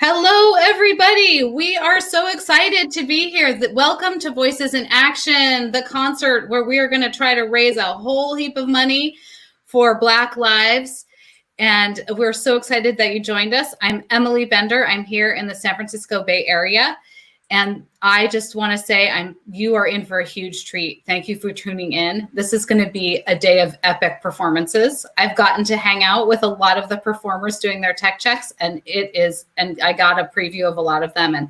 Hello, everybody. We are so excited to be here. Welcome to Voices in Action, the concert where we are going to try to raise a whole heap of money for Black lives. And we're so excited that you joined us. I'm Emily Bender. I'm here in the San Francisco Bay Area. And I just want to say you are in for a huge treat. Thank you for tuning in. This is going to be a day of epic performances. I've gotten to hang out with a lot of the performers doing their tech checks, and I got a preview of a lot of them, and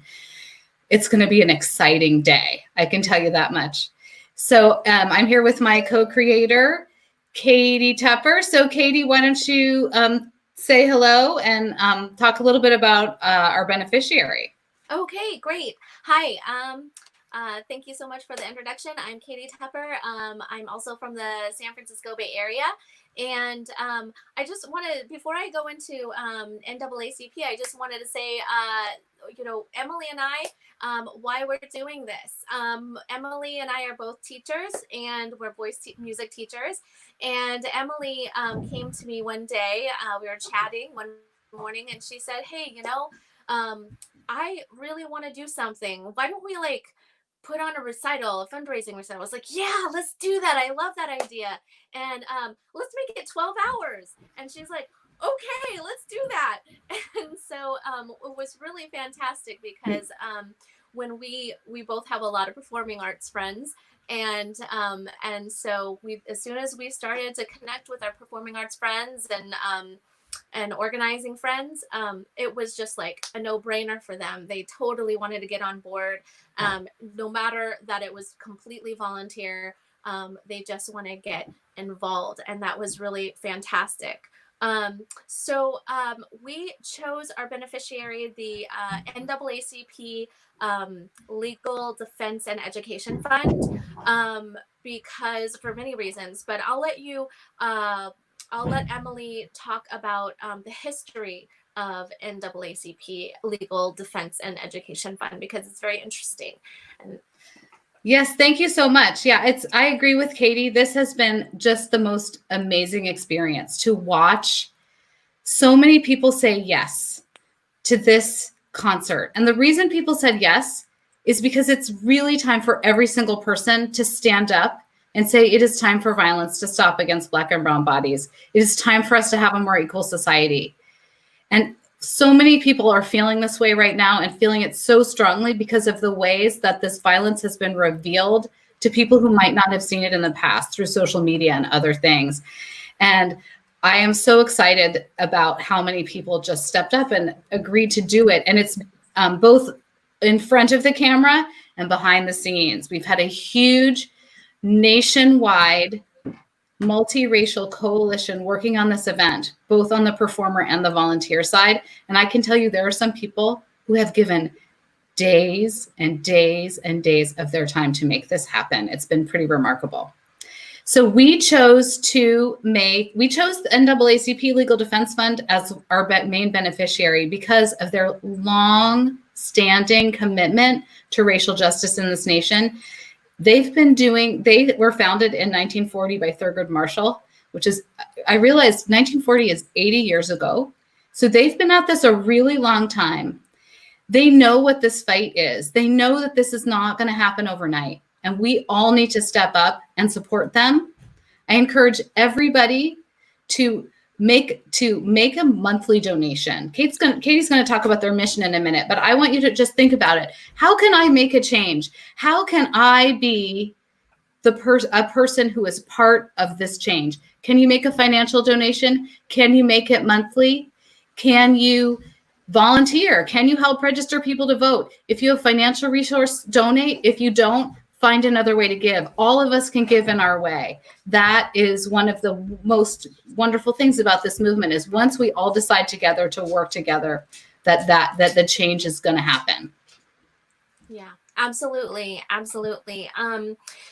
it's going to be an exciting day. I can tell you that much. So I'm here with my co-creator, Katie Tepper. So Katie, why don't you say hello and talk a little bit about our beneficiary. Okay, great. Hi. Thank you so much for the introduction. I'm Katie Tepper. I'm also from the San Francisco Bay Area. And I just wanted, before I go into NAACP, I just wanted to say, Emily and I, why we're doing this. Emily and I are both teachers, and we're music teachers. And Emily came to me one day. We were chatting one morning, and she said, hey, I really want to do something. Why don't we put on a recital, a fundraising recital? I was like, yeah, let's do that. I love that idea. And let's make it 12 hours. And she's like, okay, let's do that. And so it was really fantastic because when we both have a lot of performing arts friends. And so as soon as we started to connect with our performing arts friends and organizing friends, it was just like a no-brainer for them. They totally wanted to get on board, no matter that it was completely volunteer. They just want to get involved, and that was really fantastic. So we chose our beneficiary, the NAACP Legal Defense and Education Fund, because for many reasons, but I'll let Emily talk about the history of NAACP Legal Defense and Education Fund, because it's very interesting. Yes, thank you so much. Yeah, I agree with Katie. This has been just the most amazing experience to watch so many people say yes to this concert. And the reason people said yes is because it's really time for every single person to stand up and say it is time for violence to stop against Black and brown bodies. It is time for us to have a more equal society. And so many people are feeling this way right now, and feeling it so strongly because of the ways that this violence has been revealed to people who might not have seen it in the past through social media and other things. And I am so excited about how many people just stepped up and agreed to do it. And it's both in front of the camera and behind the scenes. We've had a huge nationwide multiracial coalition working on this event, both on the performer and the volunteer side. And I can tell you there are some people who have given days and days and days of their time to make this happen. It's been pretty remarkable. So we chose the NAACP Legal Defense Fund as our main beneficiary because of their long-standing commitment to racial justice in this nation. They were founded in 1940 by Thurgood Marshall, which is, I realized 1940 is 80 years ago. So they've been at this a really long time. They know what this fight is. They know that this is not going to happen overnight. And we all need to step up and support them. I encourage everybody to make a monthly donation. Katie's going to talk about their mission in a minute, but I want you to just think about it. How can I make a change? How can I be a person who is part of this change? Can you make a financial donation? Can you make it monthly? Can you volunteer? Can you help register people to vote? If you have financial resource, donate. If you don't, find another way to give. All of us can give in our way. That is one of the most wonderful things about this movement, is once we all decide together to work together, that the change is going to happen. Yeah, absolutely. Absolutely.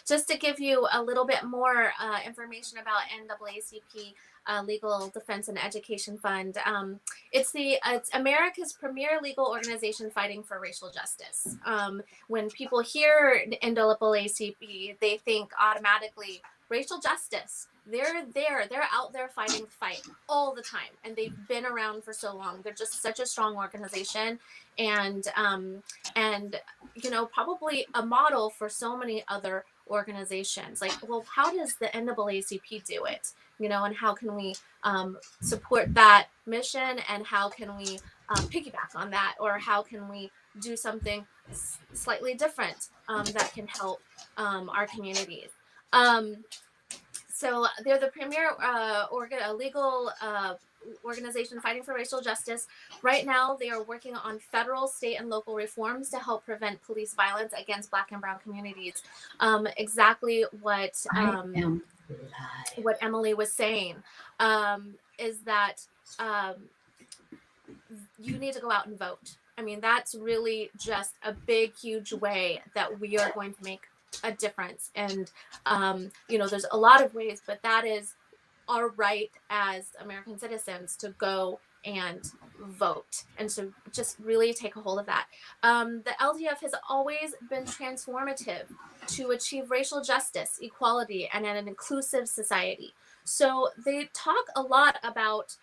Just to give you a little bit more information about NAACP Legal Defense and Education Fund. It's America's premier legal organization fighting for racial justice. When people hear NAACP, they think automatically racial justice. they're there. They're out there fighting the fight all the time, and they've been around for so long. They're just such a strong organization, and probably a model for so many other organizations. Like, well, how does the NAACP do it? And how can we support that mission, and how can we piggyback on that, or how can we do something slightly different that can help our communities? So they're the premier legal organization fighting for racial justice. Right now, they are working on federal, state, and local reforms to help prevent police violence against Black and Brown communities. Exactly what Emily was saying is that you need to go out and vote. I mean, that's really just a big, huge way that we are going to make a difference. And, there's a lot of ways, but that is our right as American citizens to go and vote, and to just really take a hold of that. The LDF has always been transformative to achieve racial justice, equality, and an inclusive society. So they talk a lot about,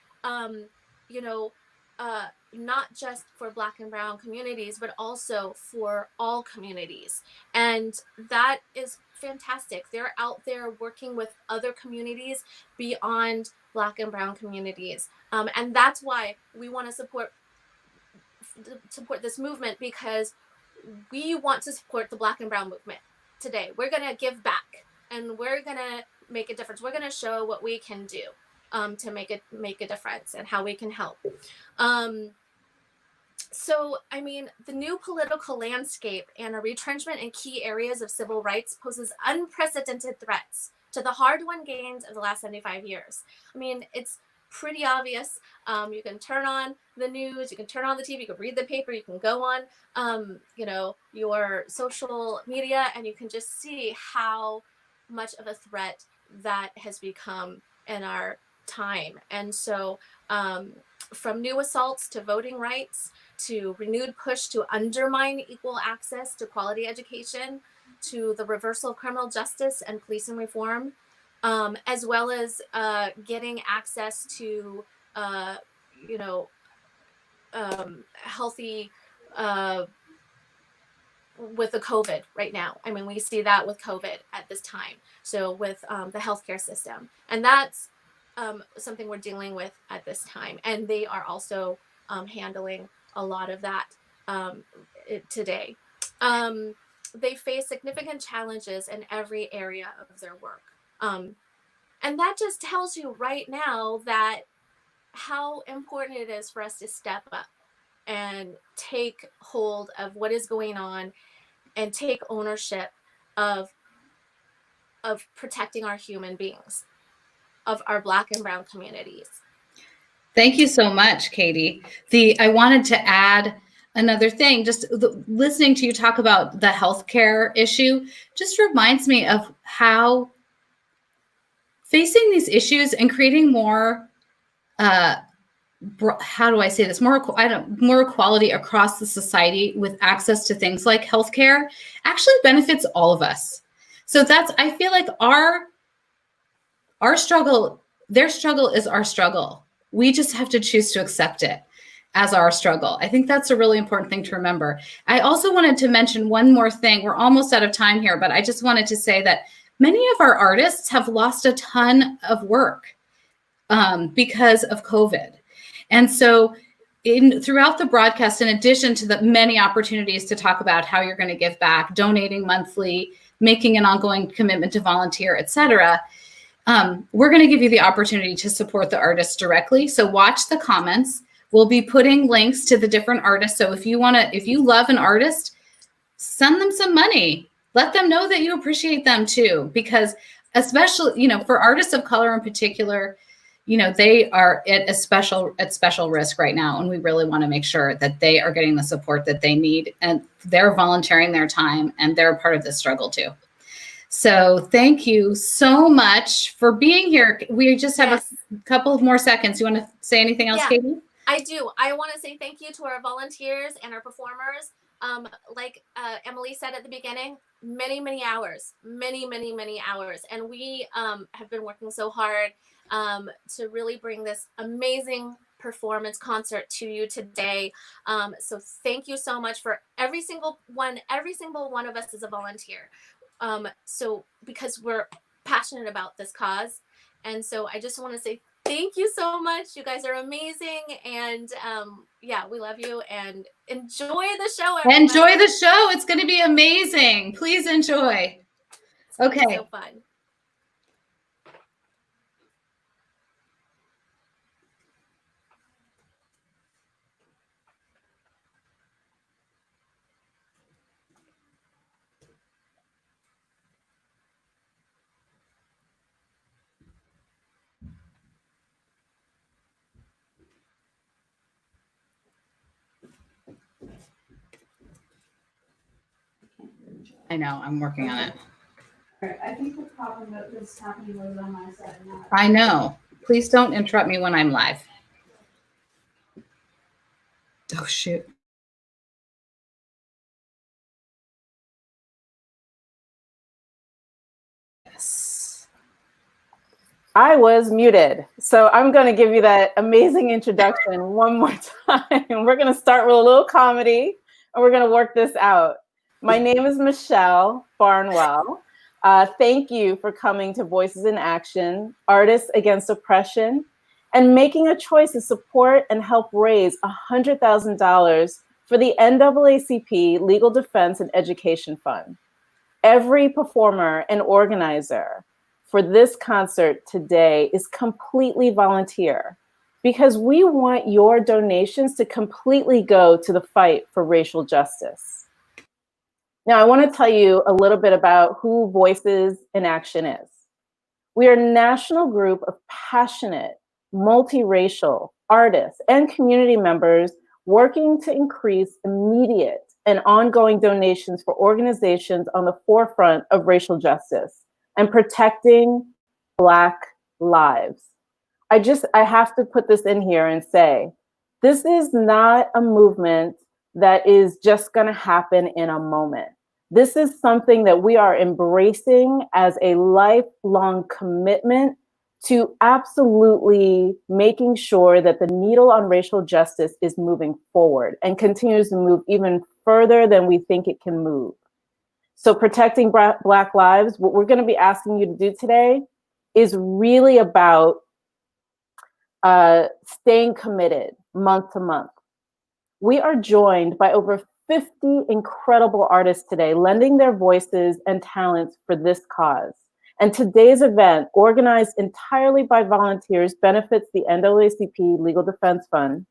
not just for Black and Brown communities, but also for all communities. And that is fantastic. They're out there working with other communities beyond Black and Brown communities. And that's why we want to support this movement, because we want to support the Black and Brown movement today. We're going to give back, and we're going to make a difference. We're going to show what we can do to make a difference, and how we can help. So, I mean, the new political landscape and a retrenchment in key areas of civil rights poses unprecedented threats to the hard-won gains of the last 75 years. I mean, it's pretty obvious. You can turn on the news, you can turn on the TV, you can read the paper, you can go on, your social media, and you can just see how much of a threat that has become in our time. And so, from new assaults to voting rights, to renewed push to undermine equal access to quality education, to the reversal of criminal justice and policing reform, as well as getting access to, healthy, with the COVID right now. I mean, we see that with COVID at this time. So with the healthcare system, and that's something we're dealing with at this time. And they are also handling a lot of that today. They face significant challenges in every area of their work. And that just tells you right now that how important it is for us to step up and take hold of what is going on, and take ownership of protecting our human beings, of our Black and Brown communities. Thank you so much, Katie. I wanted to add another thing. Just listening to you talk about the healthcare issue just reminds me of how facing these issues and creating more, how do I say this? More equality across the society with access to things like healthcare actually benefits all of us. So I feel like our struggle, their struggle is our struggle. We just have to choose to accept it as our struggle. I think that's a really important thing to remember. I also wanted to mention one more thing. We're almost out of time here, but I just wanted to say that many of our artists have lost a ton of work because of COVID. And so throughout the broadcast, in addition to the many opportunities to talk about how you're going to give back, donating monthly, making an ongoing commitment to volunteer, et cetera, we're going to give you the opportunity to support the artists directly. So watch the comments. We'll be putting links to the different artists. So if you love an artist, send them some money. Let them know that you appreciate them too, because especially, for artists of color in particular, they are at special risk right now. And we really want to make sure that they are getting the support that they need, and they're volunteering their time, and they're part of this struggle too. So thank you so much for being here. We just have a couple of more seconds. You want to say anything else, Katie? I do. I want to say thank you to our volunteers and our performers. Like Emily said at the beginning, many hours, many hours. And we have been working so hard to really bring this amazing performance concert to you today. So thank you so much for every single one of us is a volunteer. So because we're passionate about this cause. And so I just want to say thank you so much. You guys are amazing. And yeah, we love you and enjoy the show. Everybody. Enjoy the show. It's going to be amazing. Please enjoy. Okay. So fun. I know, I'm working on it. All right, I think the problem that was happening was on my side. Not I know. Please don't interrupt me when I'm live. Oh, shoot. Yes. I was muted. So I'm going to give you that amazing introduction one more time. We're going to start with a little comedy and we're going to work this out. My name is Michelle Barnwell. Thank you for coming to Voices in Action, Artists Against Oppression, and making a choice to support and help raise $100,000 for the NAACP Legal Defense and Education Fund. Every performer and organizer for this concert today is completely volunteer because we want your donations to completely go to the fight for racial justice. Now, I want to tell you a little bit about who Voices in Action is. We are a national group of passionate, multiracial artists and community members working to increase immediate and ongoing donations for organizations on the forefront of racial justice and protecting Black lives. I have to put this in here and say, this is not a movement that is just going to happen in a moment. This is something that we are embracing as a lifelong commitment to absolutely making sure that the needle on racial justice is moving forward and continues to move even further than we think it can move. So protecting Black lives, what we're going to be asking you to do today is really about staying committed month to month. We are joined by over 50 incredible artists today, lending their voices and talents for this cause. And today's event, organized entirely by volunteers, benefits the NAACP Legal Defense Fund,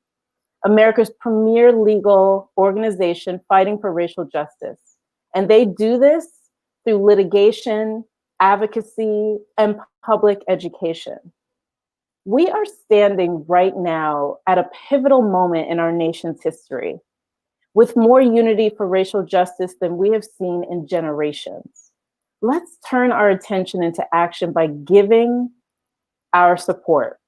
America's premier legal organization fighting for racial justice. And they do this through litigation, advocacy, and public education. We are standing right now at a pivotal moment in our nation's history, with more unity for racial justice than we have seen in generations. Let's turn our attention into action by giving our support.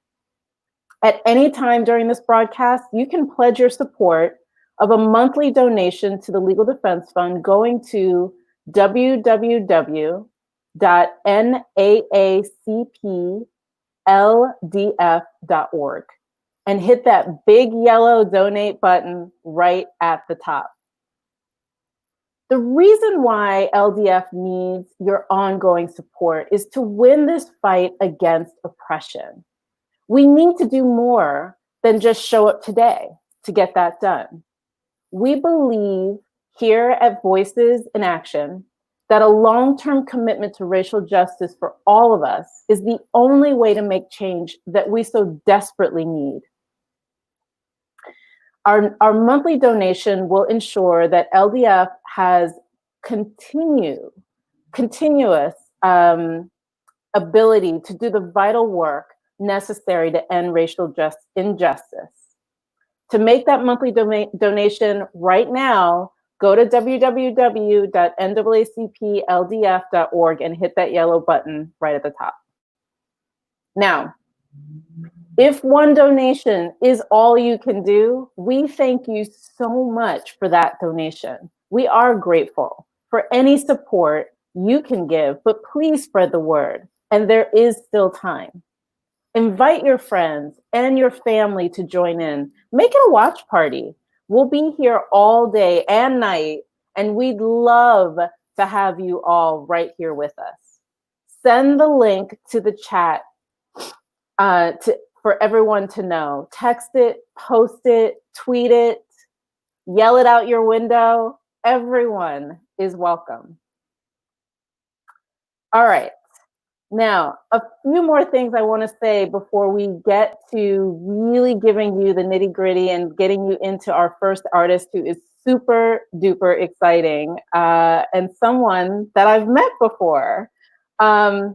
At any time during this broadcast, you can pledge your support of a monthly donation to the Legal Defense Fund going to www.naacpldf.org and hit that big yellow donate button right at the top. The reason why LDF needs your ongoing support is to win this fight against oppression. We need to do more than just show up today to get that done. We believe here at Voices in Action that a long-term commitment to racial justice for all of us is the only way to make change that we so desperately need. Our monthly donation will ensure that LDF has continuous ability to do the vital work necessary to end racial injustice. To make that monthly donation right now, go to www.naacpldf.org and hit that yellow button right at the top. Now, if one donation is all you can do, we thank you so much for that donation. We are grateful for any support you can give, but please spread the word. And there is still time. Invite your friends and your family to join in. Make it a watch party. We'll be here all day and night, and we'd love to have you all right here with us. Send the link to the chat for everyone to know. Text it, post it, tweet it, yell it out your window. Everyone is welcome. All right. Now, a few more things I want to say before we get to really giving you the nitty gritty and getting you into our first artist, who is super duper exciting and someone that I've met before. I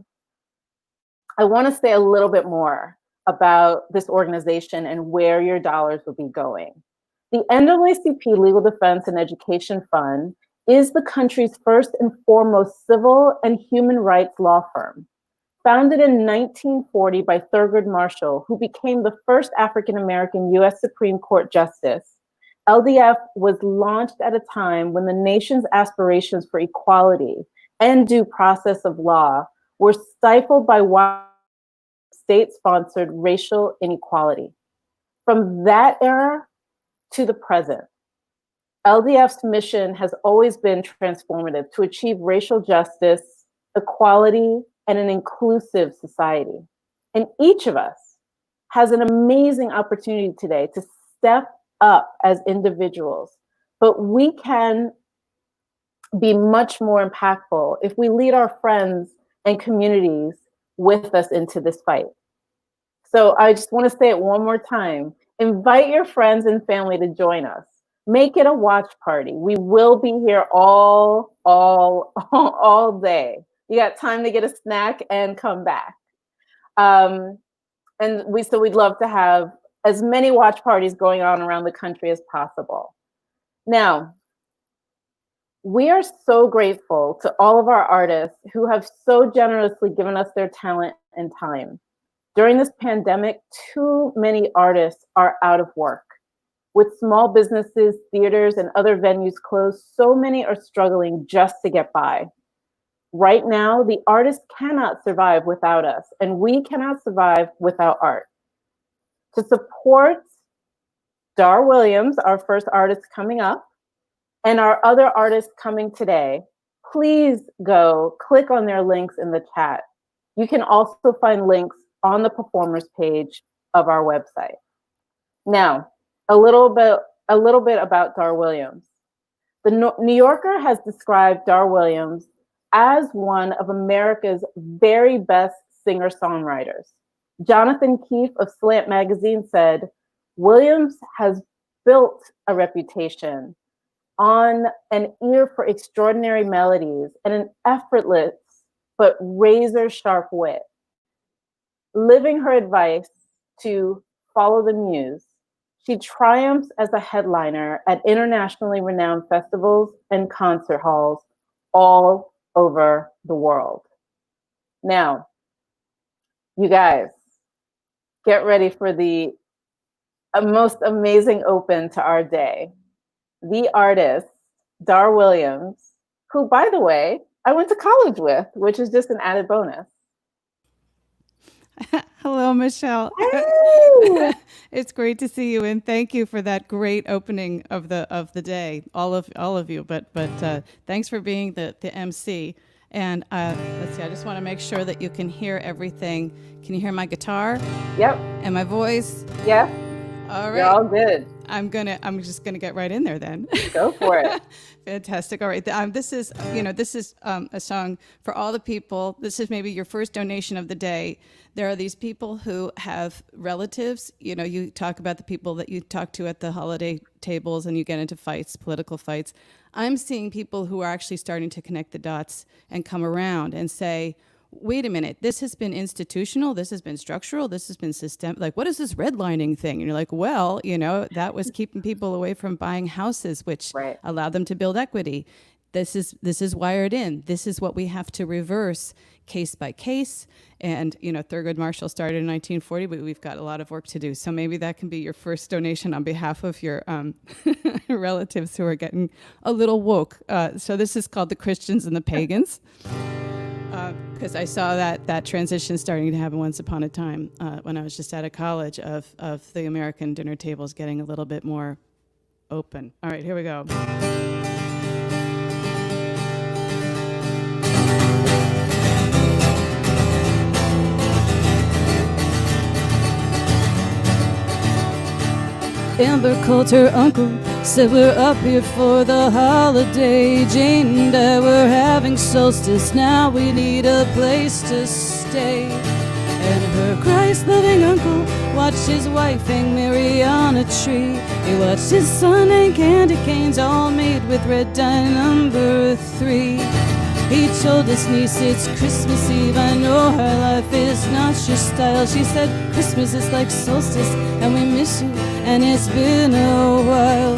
want to say a little bit more about this organization and where your dollars will be going. The NAACP Legal Defense and Education Fund is the country's first and foremost civil and human rights law firm. Founded in 1940 by Thurgood Marshall, who became the first African-American US Supreme Court Justice, LDF was launched at a time when the nation's aspirations for equality and due process of law were stifled by state-sponsored racial inequality. From that era to the present, LDF's mission has always been transformative to achieve racial justice, equality, and an inclusive society. And each of us has an amazing opportunity today to step up as individuals, but we can be much more impactful if we lead our friends and communities with us into this fight. So I just want to say it one more time. Invite your friends and family to join us. Make it a watch party. We will be here all day. You got time to get a snack and come back. We'd love to have as many watch parties going on around the country as possible. Now, we are so grateful to all of our artists who have so generously given us their talent and time. During this pandemic, too many artists are out of work. With small businesses, theaters, and other venues closed, so many are struggling just to get by. Right now, the artists cannot survive without us, and we cannot survive without art. To support Dar Williams, our first artist coming up, and our other artists coming today, please go click on their links in the chat. You can also find links on the performers page of our website. Now, a little bit about Dar Williams. The New Yorker has described Dar Williams as one of America's very best singer-songwriters. Jonathan Keefe of Slant Magazine said, Williams has built a reputation on an ear for extraordinary melodies and an effortless but razor-sharp wit. Living her advice to follow the muse, she triumphs as a headliner at internationally renowned festivals and concert halls all over the world. Now, you guys, get ready for the most amazing open to our day. The artist, Dar Williams, who, by the way, I went to college with, which is just an added bonus. Hello, Michelle. It's great to see you, and thank you for that great opening of the day, all of you. But thanks for being the MC. And let's see, I just want to make sure that you can hear everything. Can you hear my guitar? Yep. And my voice? Yeah. All right. You're all good. I'm just gonna get right in there then. Go for it. Fantastic. All right. This is a song for all the people. This is maybe your first donation of the day. There are these people who have relatives. You know, you talk about the people that you talk to at the holiday tables and you get into fights, political fights. I'm seeing people who are actually starting to connect the dots and come around and say, wait a minute, this has been institutional, this has been structural, this has been systemic. Like, what is this redlining thing? And you're like, well, that was keeping people away from buying houses, which allowed them to build equity. this is wired in. This is what we have to reverse case by case. And, Thurgood Marshall started in 1940, but we've got a lot of work to do. So maybe that can be your first donation on behalf of your relatives who are getting a little woke. So this is called The Christians and the Pagans, because I saw that transition starting to happen once upon a time when I was just out of college of the American dinner tables getting a little bit more open. All right, here we go. Amber called her uncle, said we're up here for the holiday. Jane and I were having solstice, now we need a place to stay. And her Christ-loving uncle watched his wife hang Mary on a tree. He watched his son hang candy canes, all made with red dye number 3. He told his niece it's Christmas Eve, I know her life is not your style. She said Christmas is like solstice and we miss you and it's been a while.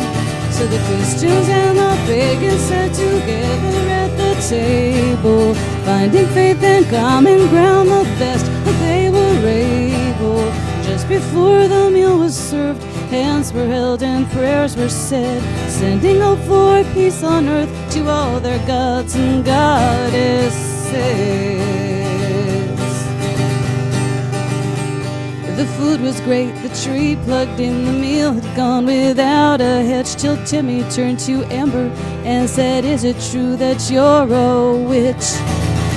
So the Christians and the pagans sat together at the table, finding faith and common ground the best that they were able. Just before the meal was served, hands were held and prayers were said, sending hope for peace on earth to all their gods and goddesses. The food was great, the tree plugged in, the meal had gone without a hitch, till Timmy turned to Amber and said, is it true that you're a witch?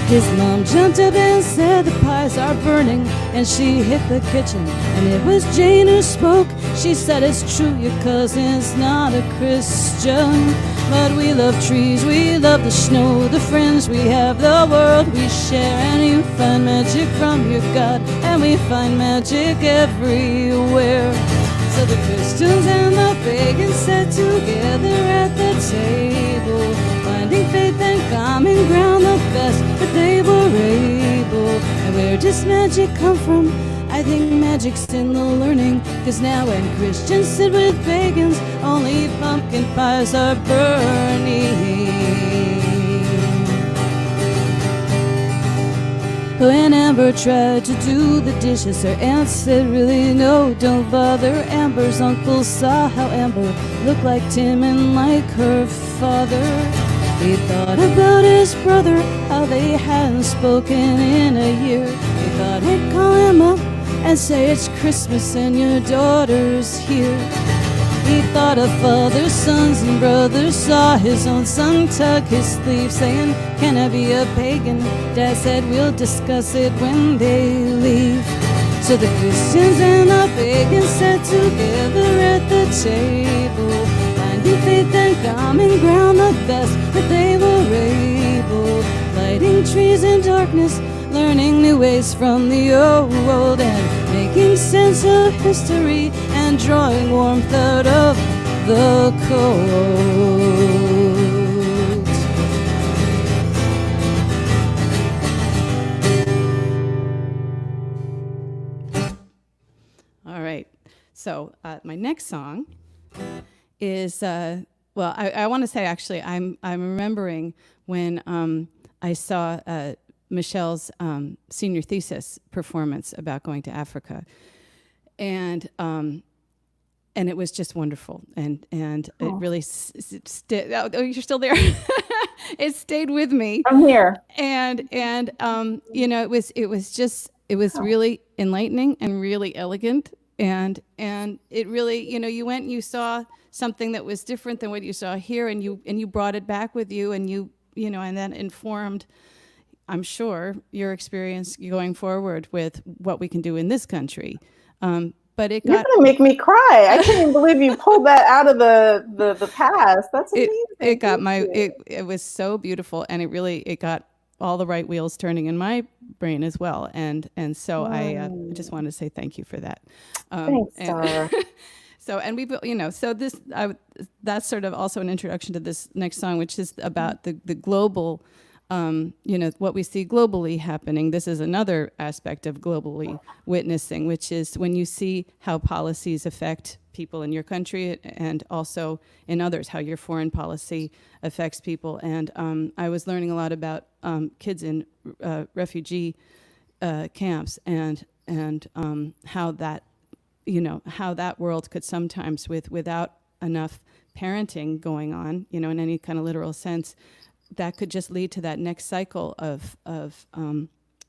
His mom jumped up and said, the pies are burning, and she hit the kitchen, and it was Jane who spoke. She said, it's true, your cousin's not a Christian, but we love trees, we love the snow, the friends we have, the world we share, and you find magic from your God, and we find magic everywhere. So the Christians and the pagans sat together at the table, finding faith and common ground the best that they were able. And where does magic come from? I think magic's in the learning, 'cause now when Christians sit with pagans, only pumpkin pies are burning. When Amber tried to do the dishes, her aunt said, really, no, don't bother. Amber's uncle saw how Amber looked like Tim and like her father. He thought about his brother, how they hadn't spoken in a year. He thought he'd call him up and say it's Christmas and your daughter's here. He thought of father, sons, and brothers, saw his own son tug his sleeve, saying, can I be a pagan? Dad said, we'll discuss it when they leave. So the Christians and the pagans sat together at the table, finding faith and common ground the best that they were able, lighting trees in darkness, learning new ways from the old, and making sense of history and drawing warmth out of the cold. All right, so my next song is, well, I want to say, actually, I'm remembering when I saw Michelle's senior thesis performance about going to Africa, and it was just wonderful, and it really oh, you're still there. It stayed with me. I'm here. And you know, it was really enlightening and really elegant, and it really, you know, you went and you saw something that was different than what you saw here, and you brought it back with you, and you know, and that informed, I'm sure, your experience going forward with what we can do in this country. But it You're got gonna make me cry. I can't even believe you pulled that out of the past. That's amazing. it got it was so beautiful, and it got all the right wheels turning in my brain as well. And so I just wanted to say thank you for that. Thanks, Sarah. So, and we, you know, so that's sort of also an introduction to this next song, which is about the global what we see globally happening. This is another aspect of globally witnessing, which is when you see how policies affect people in your country and also in others, how your foreign policy affects people. And I was learning a lot about kids in refugee camps and how that, how that world could sometimes, without enough parenting going on, in any kind of literal sense, that could just lead to that next cycle of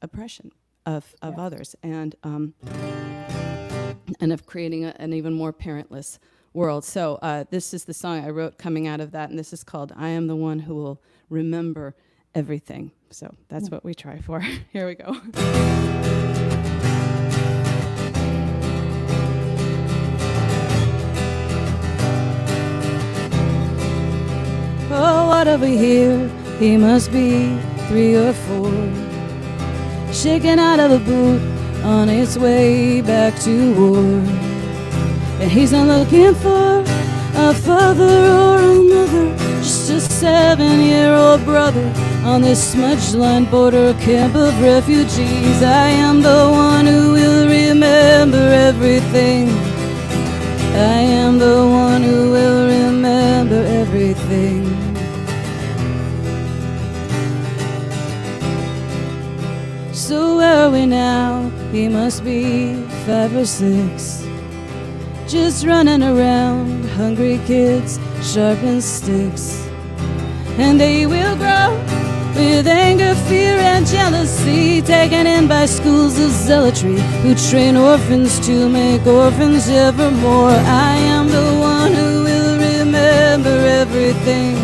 oppression of others and of creating an even more parentless world. So this is the song I wrote coming out of that, and this is called "I Am the One Who Will Remember Everything." So that's what we try for. Here we go. Oh, what over here? He must be 3 or 4, shaking out of a boot on its way back to war. And he's not looking for a father or a mother, just a 7-year-old brother on this smudge-lined border camp of refugees. I am the one who will remember everything. I am the one who will remember everything. So where are we now? He must be 5 or 6, just running around, hungry kids, sharpened sticks. And they will grow with anger, fear, and jealousy, taken in by schools of zealotry, who train orphans to make orphans evermore. I am the one who will remember everything.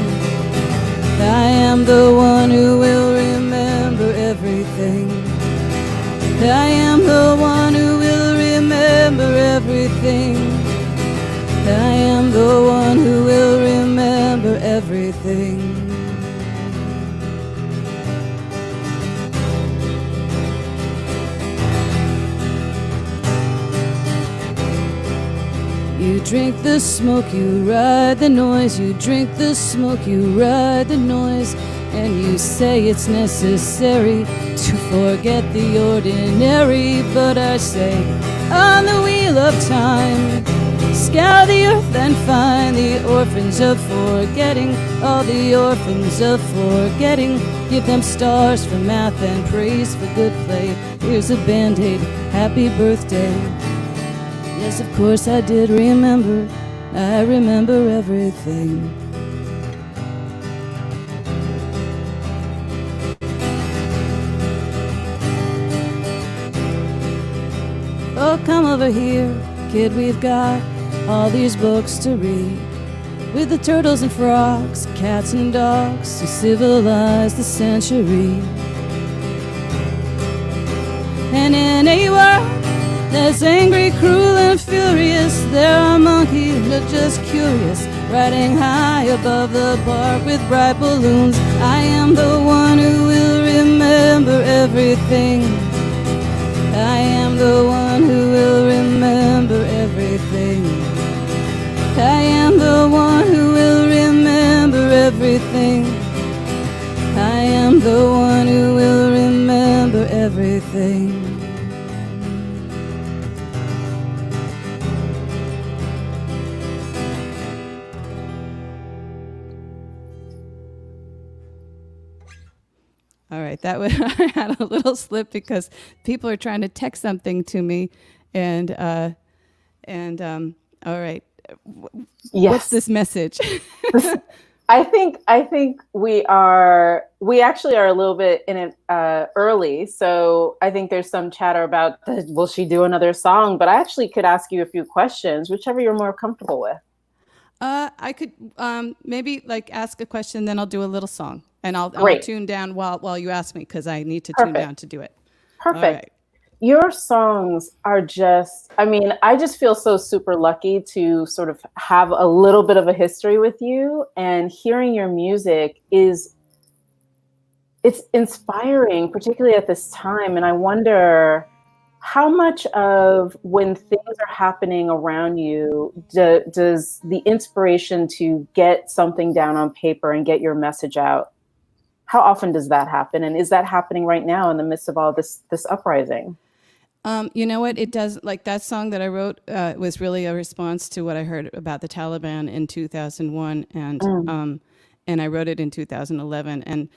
I am the one who will remember everything. I am the one who will remember everything. I am the one who will remember everything. You drink the smoke, you ride the noise. You drink the smoke, you ride the noise. And you say it's necessary to forget the ordinary. But I say, on the wheel of time, scour the earth and find the orphans of forgetting. All the orphans of forgetting. Give them stars for math and praise for good play. Here's a Band-Aid, happy birthday. Yes, of course I did remember. I remember everything. Oh, come over here, kid, we've got all these books to read, with the turtles and frogs, cats and dogs who civilized the century. And in a world that's angry, cruel, and furious, there are monkeys that are just curious, riding high above the park with bright balloons. I am the one who will remember everything. I am the one who will remember everything. I am the one who will remember everything. I am the one who will remember everything. All right, that was, I had a little slip because people are trying to text something to me, and all right, Yes. what's this message? I think we actually are a little bit in it early. So I think there's some chatter about will she do another song? But I actually could ask you a few questions, whichever you're more comfortable with. I could maybe like ask a question, then I'll do a little song, and I'll tune down while you ask me because I need to tune down to do it. Perfect. All right. Your songs are just, I mean, I just feel so super lucky to sort of have a little bit of a history with you, and hearing your music it's inspiring, particularly at this time. And I wonder how much of when things are happening around you, does the inspiration to get something down on paper and get your message out, How often does that happen? And is that happening right now in the midst of all this uprising? You know what? It does. Like that song that I wrote was really a response to what I heard about the Taliban in 2001, and I wrote it in 2011. And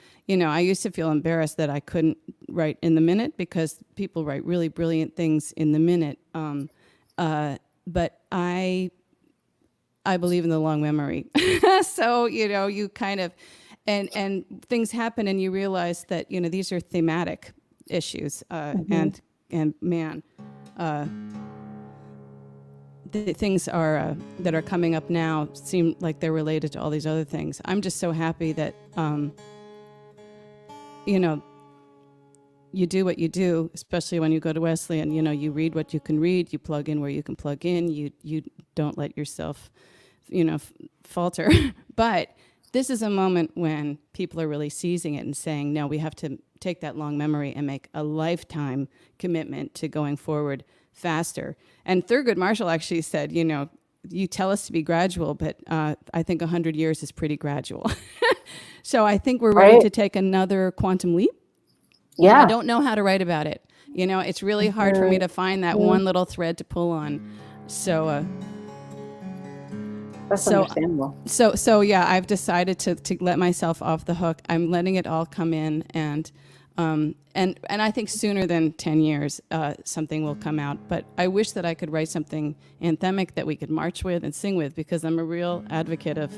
I used to feel embarrassed that I couldn't write in the minute because people write really brilliant things in the minute. But I believe in the long memory. So you kind of and things happen, and you realize that these are thematic issues, and man, the things are that are coming up now seem like they're related to all these other things. I'm just so happy that you do what you do, especially when you go to Wesleyan. You read what you can read, you plug in where you can plug in, you don't let yourself falter. But this is a moment when people are really seizing it and saying, no, we have to take that long memory and make a lifetime commitment to going forward faster. And Thurgood Marshall actually said, you tell us to be gradual, but I think 100 years is pretty gradual. So I think we're ready to take another quantum leap. Yeah. I don't know how to write about it. It's really hard for me to find that one little thread to pull on. So that's understandable. So yeah, I've decided to let myself off the hook. I'm letting it all come in, and I think sooner than 10 years, something will come out. But I wish that I could write something anthemic that we could march with and sing with, because I'm a real advocate of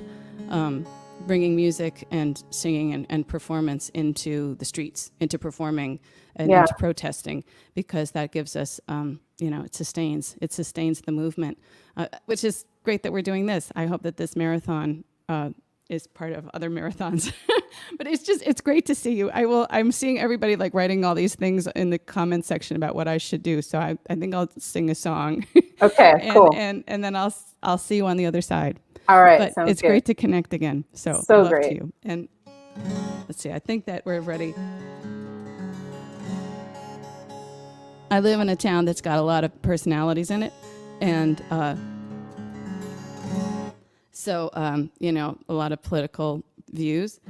bringing music and singing and performance into the streets, into performing and into protesting, because that gives us, it sustains the movement, which is great that we're doing this. I hope that this marathon is part of other marathons. But it's great to see you. I'm seeing everybody like writing all these things in the comment section about what I should do. So I think I'll sing a song. Okay, cool. And then I'll see you on the other side. All right. But sounds it's good. great to connect again. So love great. to you. And let's see, I think that we're ready. I live in a town that's got a lot of personalities in it. And so, a lot of political views.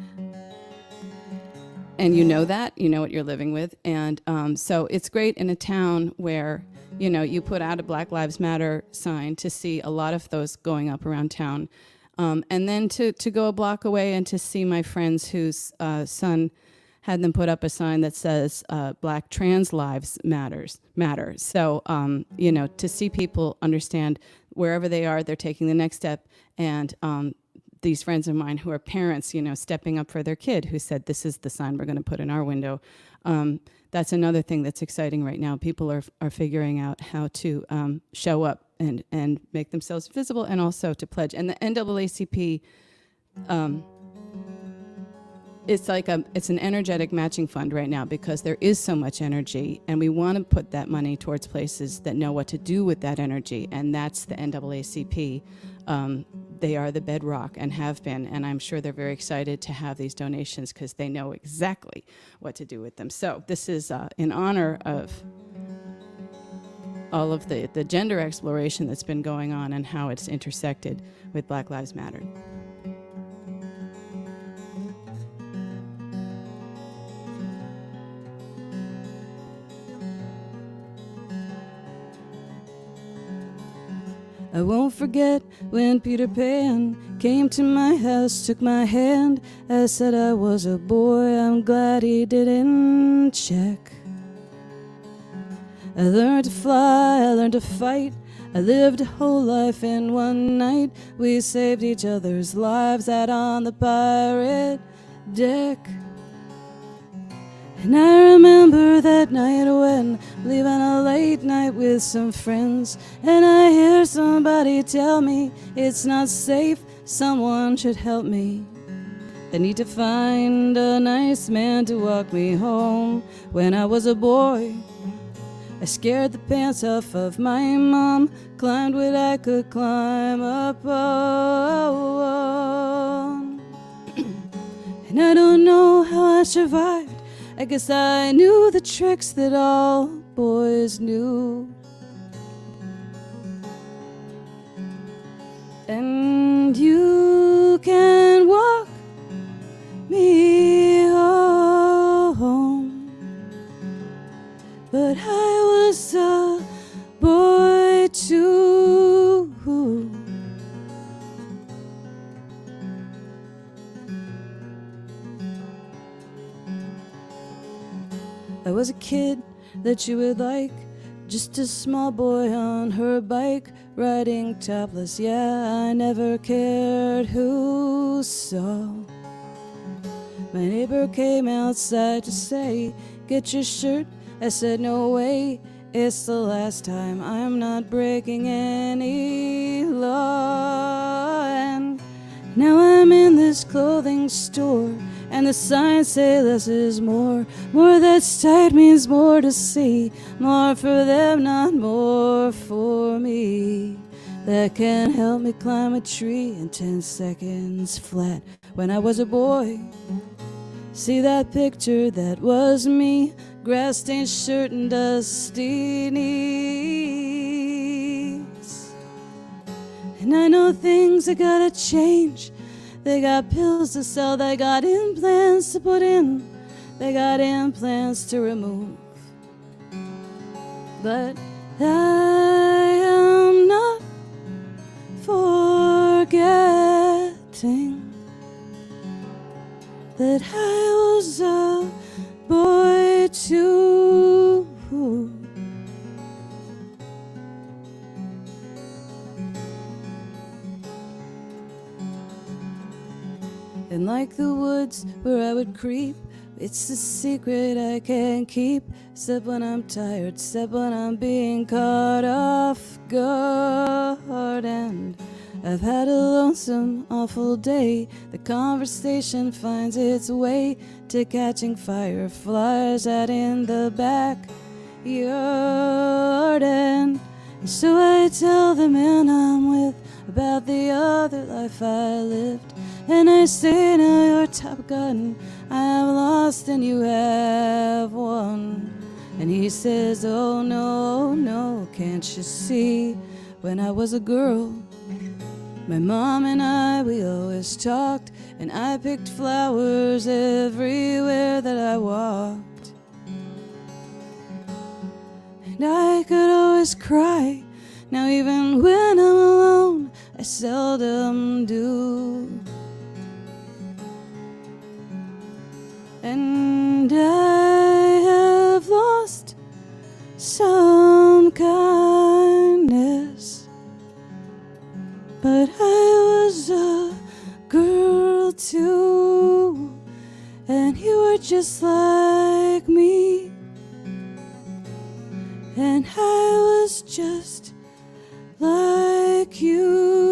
And that, what you're living with. And so it's great in a town where, you put out a Black Lives Matter sign to see a lot of those going up around town. And then to go a block away and to see my friends whose son had them put up a sign that says Black trans lives matter. So, to see people understand wherever they are, they're taking the next step. And these friends of mine who are parents, stepping up for their kid, who said, this is the sign we're going to put in our window. That's another thing that's exciting right now. People are figuring out how to show up and make themselves visible, and also to pledge. And the NAACP, it's an energetic matching fund right now, because there is so much energy, and we want to put that money towards places that know what to do with that energy, and that's the NAACP. They are the bedrock and have been, and I'm sure they're very excited to have these donations because they know exactly what to do with them. So this is in honor of all of the gender exploration that's been going on and how it's intersected with Black Lives Matter. I won't forget when Peter Pan came to my house, took my hand. I said I was a boy, I'm glad he didn't check. I learned to fly, I learned to fight. I lived a whole life in one night. We saved each other's lives out on the pirate deck. And I remember that night when leaving a late night with some friends, and I hear somebody tell me it's not safe, someone should help me. I need to find a nice man to walk me home. When I was a boy, I scared the pants off of my mom, climbed what I could climb up on. And I don't know how I survived. I guess I knew the tricks that all boys knew. And you can walk me home. I was a kid that you would like, just a small boy on her bike, riding topless. Yeah, I never cared who saw. My neighbor came outside to say, get your shirt. I said, no way, it's the last time. I'm not breaking any law. And now I'm in this clothing store, and the signs say less is more. More that's tight means more to see. More for them, not more for me. That can help me climb a tree in 10 seconds flat. When I was a boy, see that picture, that was me. Grass-stained shirt and dusty knees. And I know things are gotta change. They got pills to sell, they got implants to put in, they got implants to remove. But I am not forgetting that I was a boy too. And like the woods where I would creep, it's a secret I can't keep. Except when I'm tired, except when I'm being caught off guard. And I've had a lonesome, awful day. The conversation finds its way to catching fireflies out in the backyard. And so I tell the man I'm with about the other life I lived. And I say, now you're Top Gun, I have lost and you have won. And he says, oh no, no, can't you see? When I was a girl, my mom and I, we always talked, and I picked flowers everywhere that I walked. And I could always cry, now even when I'm alone, I seldom do. And I have lost some kindness, but I was a girl too, and you were just like me, and I was just like you.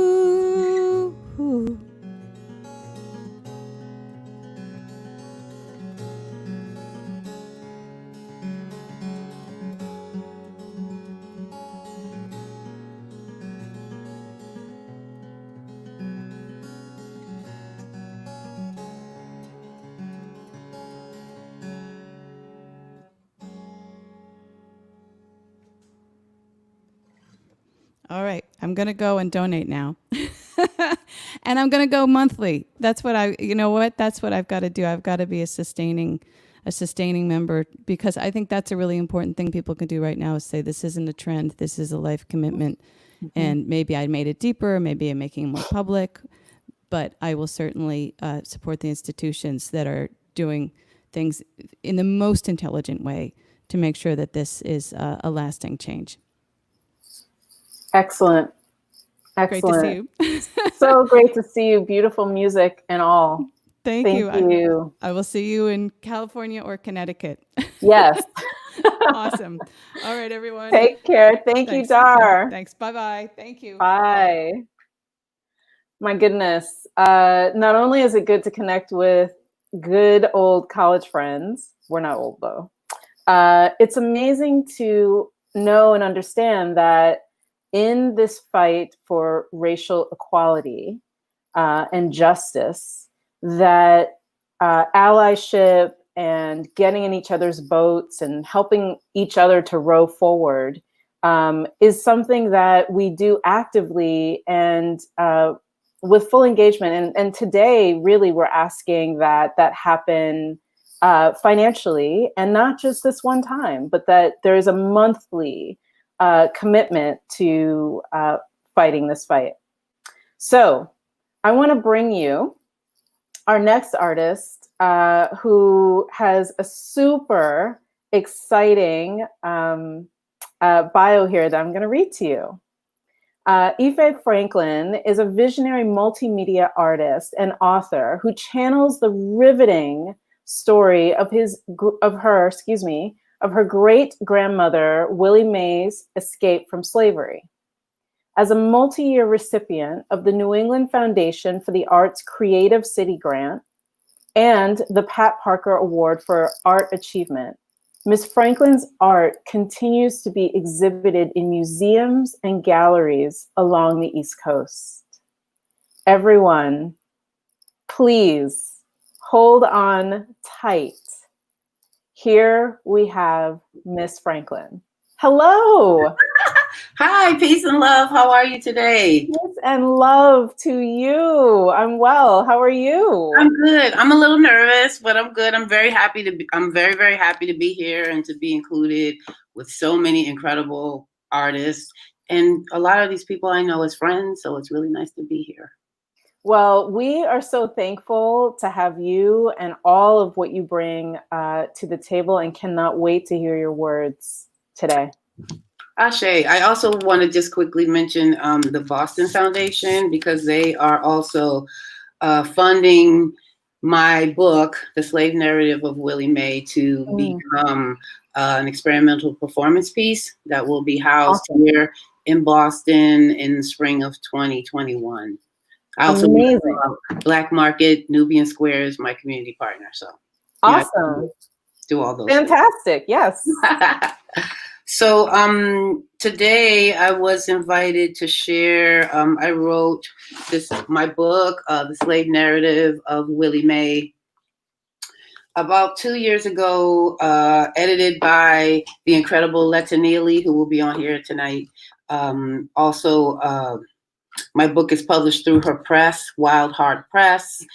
All right, I'm going to go and donate now. And I'm going to go monthly. That's what that's what I've got to do. I've got to be a sustaining member, because I think that's a really important thing people can do right now, is say, this isn't a trend, this is a life commitment. Mm-hmm. And maybe I made it deeper, maybe I'm making it more public, but I will certainly support the institutions that are doing things in the most intelligent way to make sure that this is a lasting change. Excellent. Excellent. Great to see you. So great to see you. Beautiful music and all. Thank you. I will see you in California or Connecticut. Yes. Awesome. All right, everyone. Take care. Thanks. You, Dar. Thanks. Bye-bye. Thank you. Bye. My goodness. Not only is it good to connect with good old college friends, we're not old though. It's amazing to know and understand that in this fight for racial equality and justice, that allyship and getting in each other's boats and helping each other to row forward is something that we do actively and with full engagement. And today, really, we're asking that happen financially, and not just this one time, but that there is a monthly commitment to fighting this fight. So I want to bring you our next artist who has a super exciting bio here that I'm going to read to you. Ife Franklin is a visionary multimedia artist and author who channels the riveting story of her great grandmother Willie Mae's escape from slavery. As a multi-year recipient of the New England Foundation for the Arts Creative City Grant and the Pat Parker Award for Art Achievement, Ms. Franklin's art continues to be exhibited in museums and galleries along the East Coast. Everyone, please hold on tight. Here we have Ms. Franklin. Hello. Hi, peace and love. How are you today? Peace and love to you. I'm well. How are you? I'm good. I'm a little nervous, but I'm good. I'm very happy to be. I'm very, very happy to be here and to be included with so many incredible artists. And a lot of these people I know as friends, so it's really nice to be here. Well, we are so thankful to have you and all of what you bring to the table, and cannot wait to hear your words today. Ashe. I also want to just quickly mention the Boston Foundation, because they are also funding my book, The Slave Narrative of Willie Mae, to become an experimental performance piece that will be housed here in Boston in the spring of 2021. I also Black Market, Nubian Square is my community partner. So awesome. Do all those. Fantastic. Things. Yes. So today I was invited to share, I wrote my book, The Slave Narrative of Willie Mae, about 2 years ago, edited by the incredible Letta Neely, who will be on here tonight. My book is published through her press, Wild Heart Press.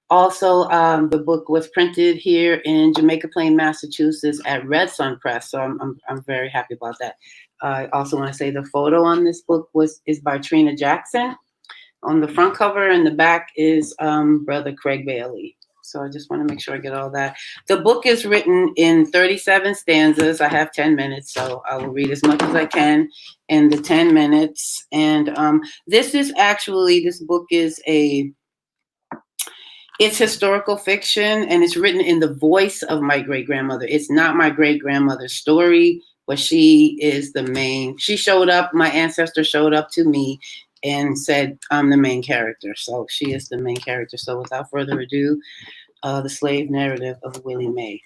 Also, the book was printed here in Jamaica Plain, Massachusetts at Red Sun Press. So I'm very happy about that. I also want to say the photo on this book is by Trina Jackson. On the front cover and the back is Brother Craig Bailey. So I just want to make sure I get all that. The book is written in 37 stanzas. I have 10 minutes, so I will read as much as I can in the 10 minutes. And this book is it's historical fiction, and it's written in the voice of my great-grandmother. It's not my great-grandmother's story, but she is the main. She showed up, my ancestor showed up to me and said, I'm the main character. So she is the main character. So without further ado, The Slave Narrative of Willie Mae.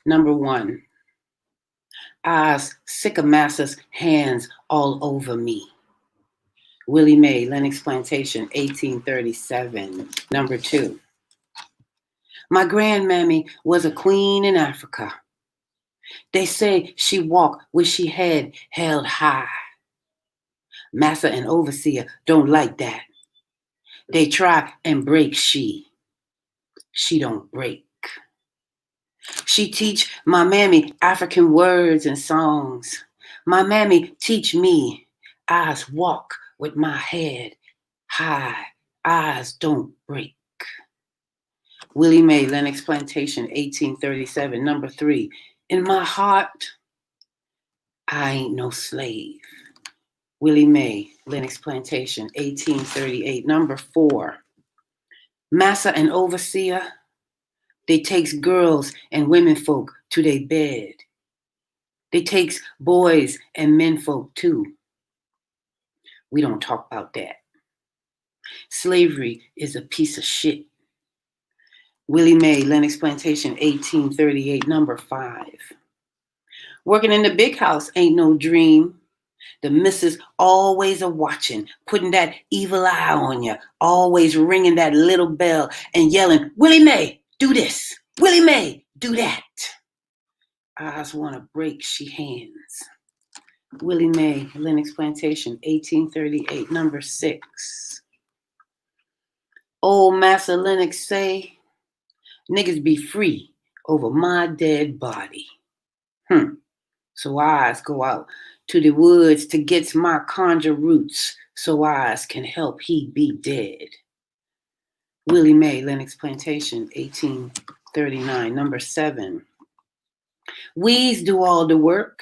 Number 1. Eyes sick of massa's hands all over me. Willie Mae, Lenox Plantation, 1837. Number 2. My grandmammy was a queen in Africa. They say she walked with she head held high. Massa and overseer don't like that. They try and break she don't break. She teach my mammy African words and songs. My mammy teach me, eyes walk with my head high, eyes don't break. Willie Mae, Lenox Plantation, 1837. Number 3, in my heart, I ain't no slave. Willie Mae, Lenox Plantation, 1838. Number 4, massa and overseer, they takes girls and women folk to their bed. They takes boys and men folk too. We don't talk about that. Slavery is a piece of shit. Willie Mae, Lenox Plantation, 1838. Number 5. Working in the big house ain't no dream. The missus always a watching, putting that evil eye on you, always ringing that little bell and yelling, Willie Mae, do this. Willie Mae, do that. Eyes want to break she hands. Willie Mae, Lenox Plantation, 1838. Number 6. Old Massa Lennox say, niggas be free over my dead body. So eyes go out to the woods to get my conjure roots so eyes can help he be dead. Willie Mae, Lenox Plantation, 1838. 39, number 7. We's do all the work.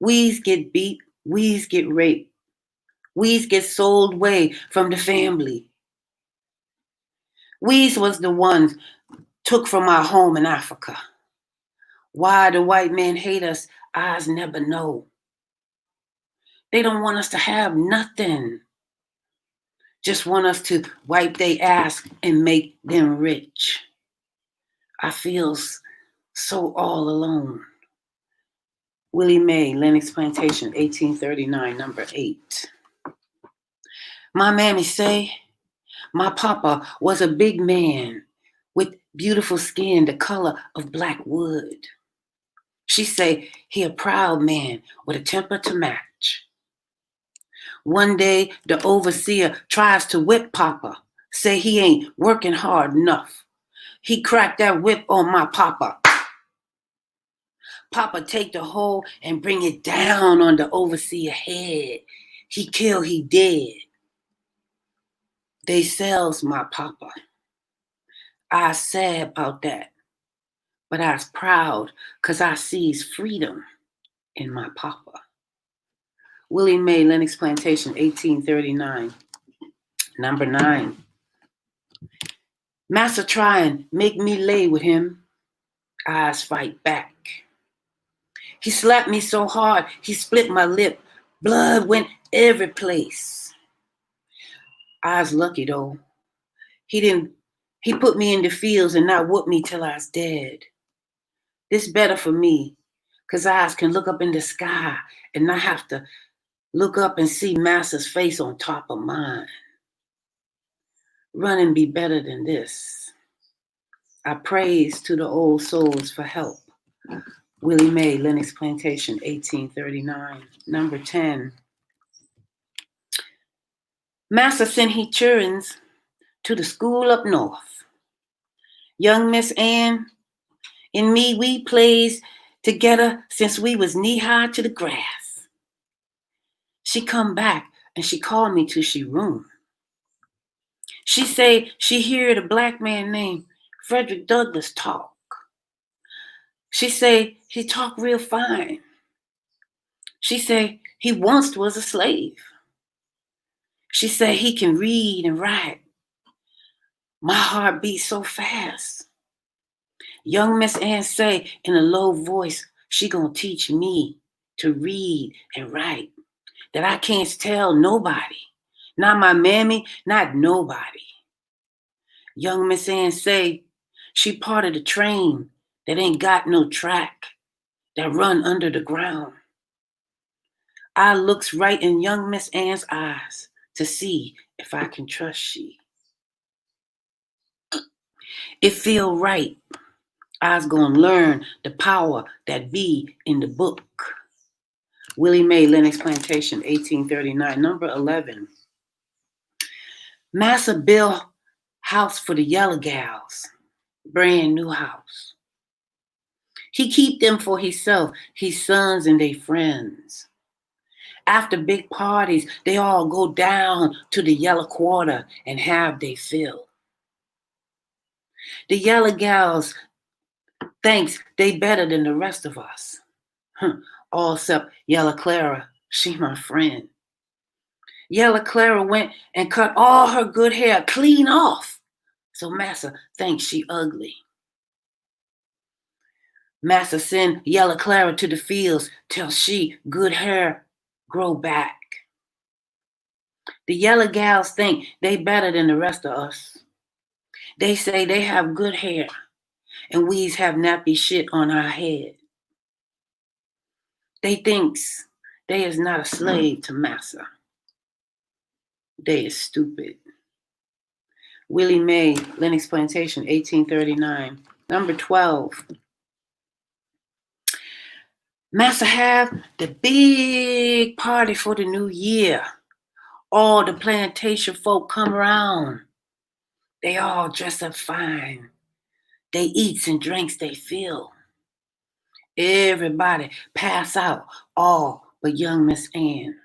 We's get beat. We's get raped. We's get sold away from the family. We's was the ones took from our home in Africa. Why the white men hate us, I's never know. They don't want us to have nothing. Just want us to wipe their ass and make them rich. I feel so all alone. Willie Mae, Lennox Plantation, 1839, number 8. My mammy say, my papa was a big man with beautiful skin, the color of black wood. She say he a proud man with a temper to match. One day, the overseer tries to whip papa, say he ain't working hard enough. He cracked that whip on my papa. Papa take the hoe and bring it down on the overseer head. He kill, he dead. They sells my papa. I sad about that, but I was proud because I sees freedom in my papa. Willie Mae, Lennox Plantation, 1839, number 9. Massa try and make me lay with him. I's fight back. He slapped me so hard, he split my lip. Blood went every place. I was lucky though. He put me in the fields and not whoop me till I was dead. This better for me, cause eyes can look up in the sky and not have to look up and see Massa's face on top of mine. Running be better than this. I praise to the old souls for help. Willie Mae, Lennox Plantation, 1839, number 10. Massa sent he childrens to the school up north. Young Miss Ann and me, we plays together since we was knee-high to the grass. She come back and she called me to she room. She say she heard a black man named Frederick Douglass talk. She say he talk real fine. She say he once was a slave. She say he can read and write. My heart beats so fast. Young Miss Ann say in a low voice, she gonna teach me to read and write. That I can't tell nobody. Not my mammy, not nobody. Young Miss Ann say she part of the train that ain't got no track, that run under the ground. I looks right in young Miss Ann's eyes to see if I can trust she. It feel right. I's gonna learn the power that be in the book. Willie Mae, Lennox Plantation, 1839, number 11. Massa built house for the yellow gals, brand new house. He keep them for himself, his sons and their friends. After big parties, they all go down to the yellow quarter and have their fill. The yellow gals thinks they better than the rest of us. All except Yellow Clara, she my friend. Yellow Clara went and cut all her good hair clean off, so Massa thinks she ugly. Massa send Yellow Clara to the fields till she good hair grow back. The yellow gals think they better than the rest of us. They say they have good hair and we's have nappy shit on our head. They thinks they is not a slave to Massa. They is stupid. Willie Mae, Lennox Plantation, 1839, number 12. Massa have the big party for the new year. All the plantation folk come around. They all dress up fine. They eats and drinks they fill. Everybody pass out, all but young Miss Ann.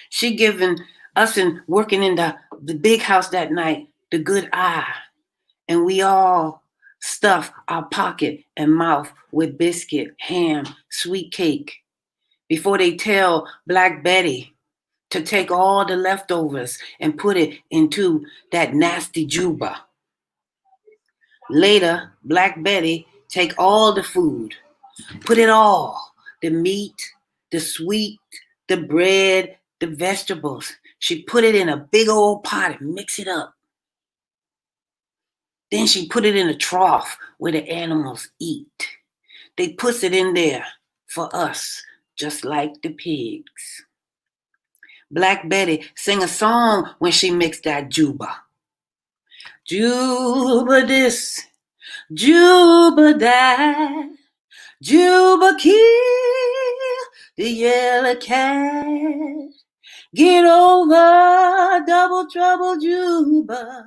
She giving us and working in the big house that night the good eye. And we all stuff our pocket and mouth with biscuit, ham, sweet cake, before they tell Black Betty to take all the leftovers and put it into that nasty juba. Later, Black Betty take all the food, put it all, the meat, the sweet, the bread, the vegetables. She put it in a big old pot and mix it up. Then she put it in a trough where the animals eat. They puts it in there for us, just like the pigs. Black Betty sing a song when she mixed that juba. Juba this, Juba that, Juba kill the yellow cat. Get over double trouble, Juba.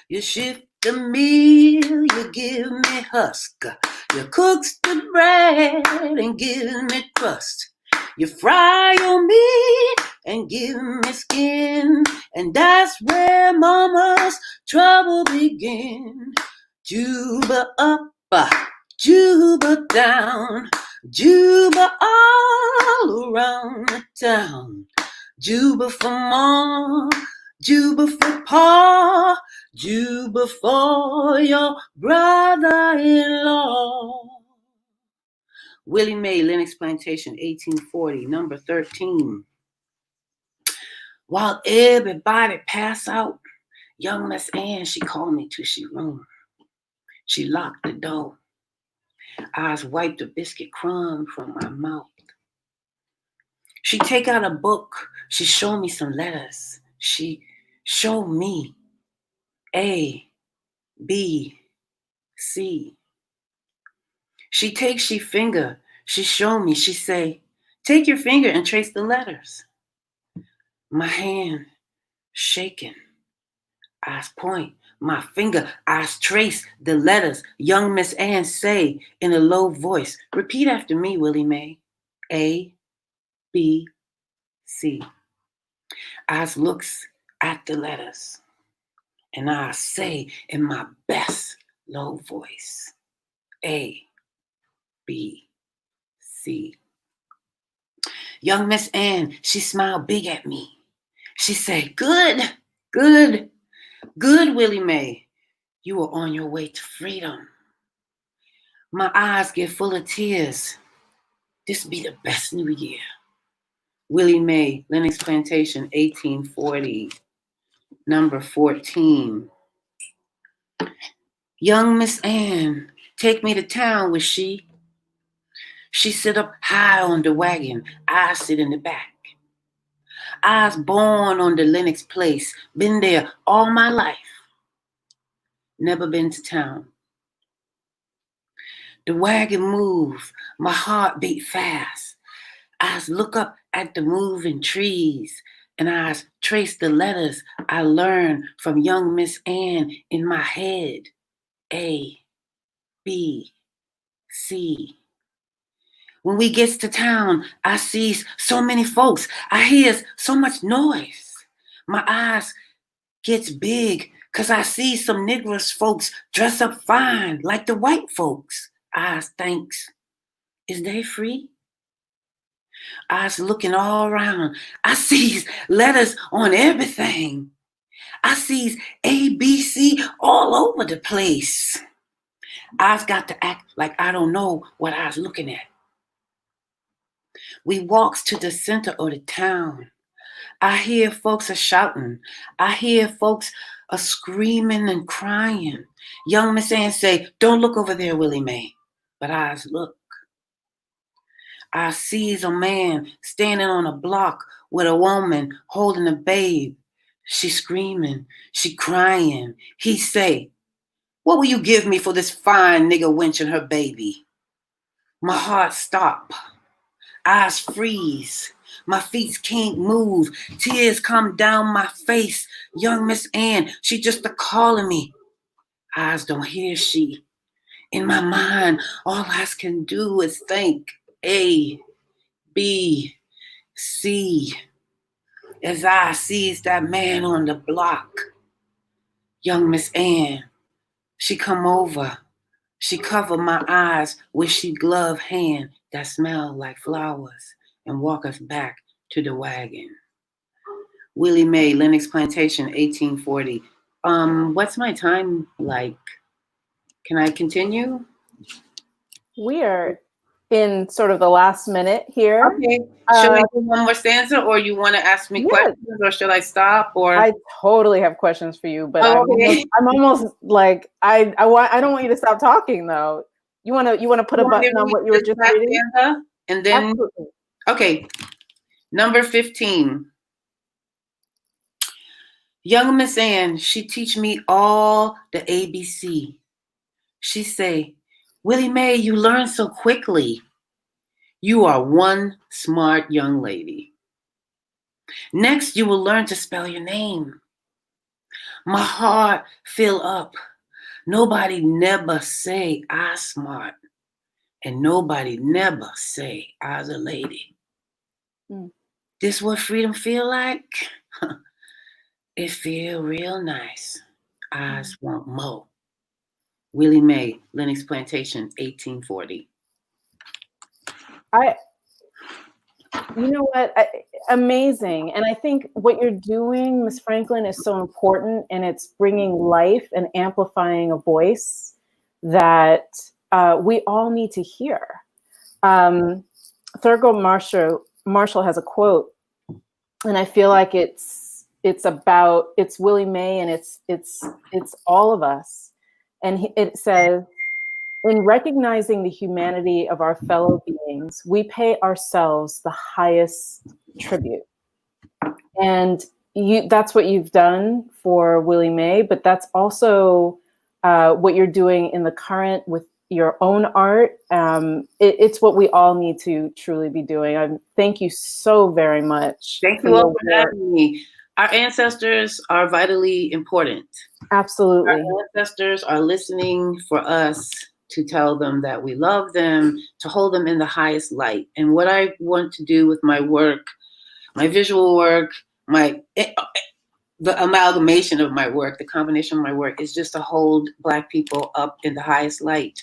You shift the meal, you give me husk. You cooks the bread and give me crust. You fry your meat and give me skin. And that's where mama's trouble begin. Juba up, Juba down, Juba all around the town. Juba for mom, Juba for pa, Juba for your brother-in-law. Willie Mae, Lenox Plantation, 1840, number 13. While everybody pass out, young Miss Ann, she called me to she room. She locked the door. I wiped a biscuit crumb from my mouth. She take out a book. She showed me some letters. She showed me A, B, C. She takes she finger. She showed me. She say, take your finger and trace the letters. My hand shaking. I point. My finger, I trace the letters. Young Miss Ann say in a low voice, repeat after me, Willie Mae. A, B, C. I looks at the letters and I say in my best low voice, A, B, C. Young Miss Ann, she smiled big at me. She said, good, good, good, Willie Mae. You are on your way to freedom. My eyes get full of tears. This be the best New Year. Willie Mae, Lenox Plantation, 1840, number 14. Young Miss Ann, take me to town with she. She sit up high on the wagon. I sit in the back. I was born on the Lenox Place. Been there all my life. Never been to town. The wagon moves. My heart beat fast. I look up at the moving trees and I trace the letters I learned from young Miss Ann in my head. A, B, C. When we gets to town, I sees so many folks. I hears so much noise. My eyes gets big because I see some Negroes folks dress up fine like the white folks. I thinks, is they free? I was looking all around. I sees letters on everything. I sees A, B, C all over the place. I've got to act like I don't know what I was looking at. We walks to the center of the town. I hear folks are shouting. I hear folks are screaming and crying. Young Miss Ann say, don't look over there, Willie Mae. But I look. I sees a man standing on a block with a woman holding a babe. She screaming, she crying. He say, what will you give me for this fine nigger wench and her baby? My heart stop. Eyes freeze. My feet can't move. Tears come down my face. Young Miss Ann, she just a-calling me. Eyes don't hear she. In my mind, all I can do is think. A, B, C. As I sees that man on the block. Young Miss Ann, She come over. She cover my eyes with she glove hand that smell like flowers and walk us back to the wagon. Willie Mae, Lenox Plantation, 1840. What's my time like? Can I continue? We are in sort of the last minute here. Okay. Should I do one more stanza, or you want to ask me yeah. questions, or should I stop? Or I totally have questions for you, but okay. I'm almost like I don't want you to stop talking though. You want to put a button on what you were just reading? Stanza, and then Absolutely. okay. Number 15. Young Miss Ann, she teach me all the ABC. She say, Willie Mae, you learn so quickly. You are one smart young lady. Next, you will learn to spell your name. My heart fill up. Nobody never say I smart. And nobody never say I's a lady. This what freedom feel like? It feel real nice. I's want more. Willie Mae, Lenox Plantation, 1840. You know what? Amazing. And I think what you're doing, Ms. Franklin, is so important, and it's bringing life and amplifying a voice that we all need to hear. Thurgood Marshall has a quote, and I feel like it's Willie Mae, and it's all of us. And it says, in recognizing the humanity of our fellow beings, we pay ourselves the highest tribute. And that's what you've done for Willie Mae, but that's also what you're doing in the current with your own art. It's what we all need to truly be doing. Thank you so very much. Thank you all for having me. Our ancestors are vitally important. Absolutely. Our ancestors are listening for us to tell them that we love them, to hold them in the highest light. And what I want to do with my work, my visual work, the amalgamation of my work, the combination of my work, is just to hold Black people up in the highest light.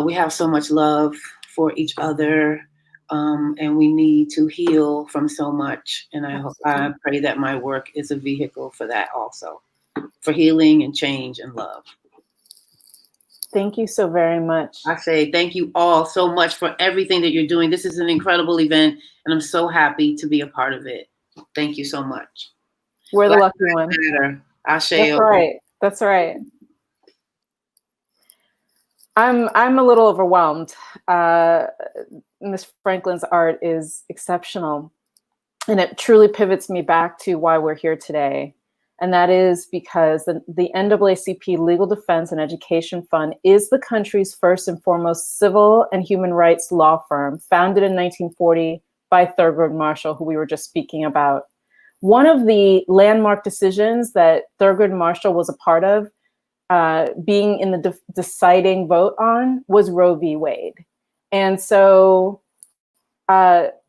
We have so much love for each other, and we need to heal from so much. And I pray that my work is a vehicle for that also, for healing and change and love. Thank you so very much. I say thank you all so much for everything that you're doing. This is an incredible event, and I'm so happy to be a part of it. Thank you so much. We're the lucky one. That's right. That's right. I'm a little overwhelmed. Ms. Franklin's art is exceptional, and it truly pivots me back to why we're here today. And that is because the NAACP Legal Defense and Education Fund is the country's first and foremost civil and human rights law firm, founded in 1940 by Thurgood Marshall, who we were just speaking about. One of the landmark decisions that Thurgood Marshall was a part of, being in the deciding vote on, was Roe v. Wade. And so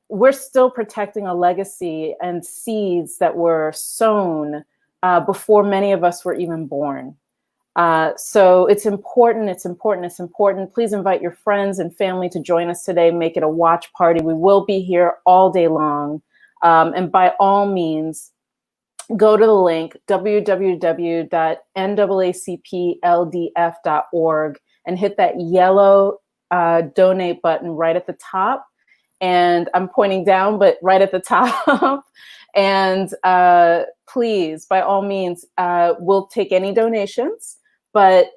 we're still protecting a legacy and seeds that were sown before many of us were even born. So it's important, it's important, it's important. Please invite your friends and family to join us today. Make it a watch party. We will be here all day long. And by all means, go to the link, www.naacpldf.org, and hit that yellow donate button right at the top. And I'm pointing down, but right at the top. And please, by all means, we'll take any donations, but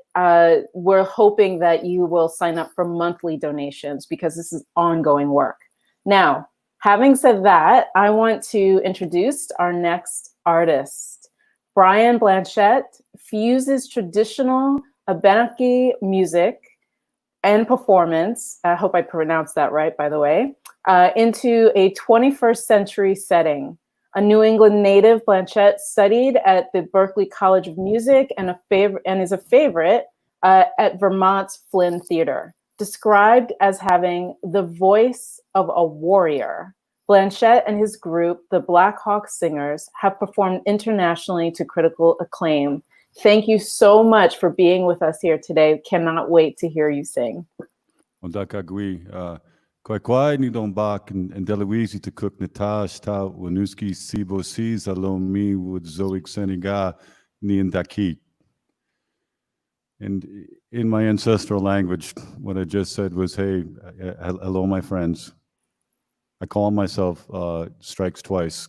we're hoping that you will sign up for monthly donations because this is ongoing work. Now, having said that, I want to introduce our next artist. Brian Blanchette fuses traditional Abenaki music and performance, I hope I pronounced that right, by the way, into a 21st century setting. A New England native, Blanchette studied at the Berklee College of Music and is a favorite at Vermont's Flynn Theater. Described as having the voice of a warrior, Blanchette and his group, the Black Hawk Singers, have performed internationally to critical acclaim. Thank you so much for being with us here today. Cannot wait to hear you sing. Ondakagui, Kwai ni don bak and Deluisi to cook Natash ta Wanuski Sibo sees alone me with Zoic Seniga ni Ndaki. And in my ancestral language, what I just said was, hey, hello, my friends. I call myself Strikes Twice.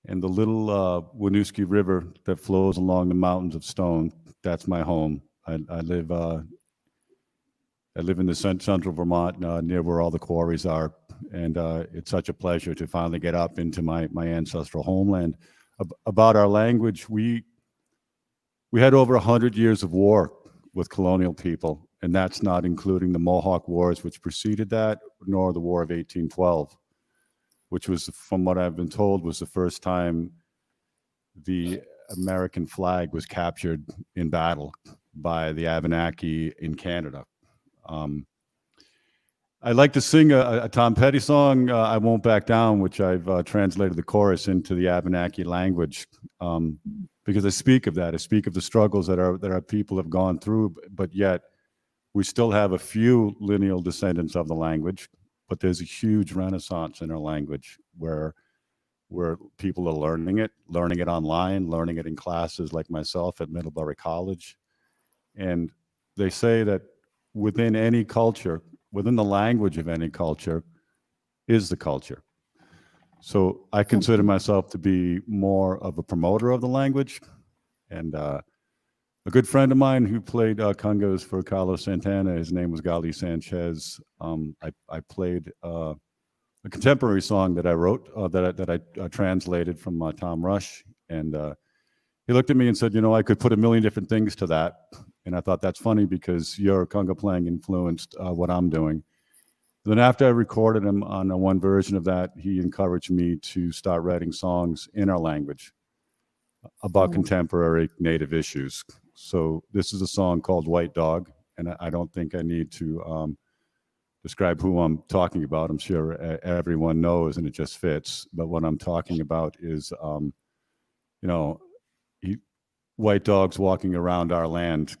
And the little Winooski River that flows along the mountains of stone, that's my home. I live in the central Vermont, near where all the quarries are. And it's such a pleasure to finally get up into my ancestral homeland. About our language, we had over 100 years of war with colonial people, and that's not including the Mohawk Wars, which preceded that, nor the War of 1812. Which was, from what I've been told, was the first time the American flag was captured in battle by the Abenaki in Canada. I'd like to sing a Tom Petty song, I Won't Back Down, which I've translated the chorus into the Abenaki language, because I speak of that. I speak of the struggles that our people have gone through, but yet we still have a few lineal descendants of the language. But there's a huge renaissance in our language where people are learning it online, learning it in classes like myself at Middlebury College. And they say that within any culture, within the language of any culture, is the culture. So I consider myself to be more of a promoter of the language. And a good friend of mine who played congas for Carlos Santana, his name was Gali Sanchez. I played a contemporary song that I wrote, that I translated from Tom Rush. And he looked at me and said, you know, I could put a million different things to that. And I thought, that's funny because your conga playing influenced what I'm doing. And then after I recorded him on one version of that, he encouraged me to start writing songs in our language about contemporary Native issues. So this is a song called White Dog, and I don't think I need to describe who I'm talking about. I'm sure everyone knows, and it just fits. But what I'm talking about is, you know, white dogs walking around our land,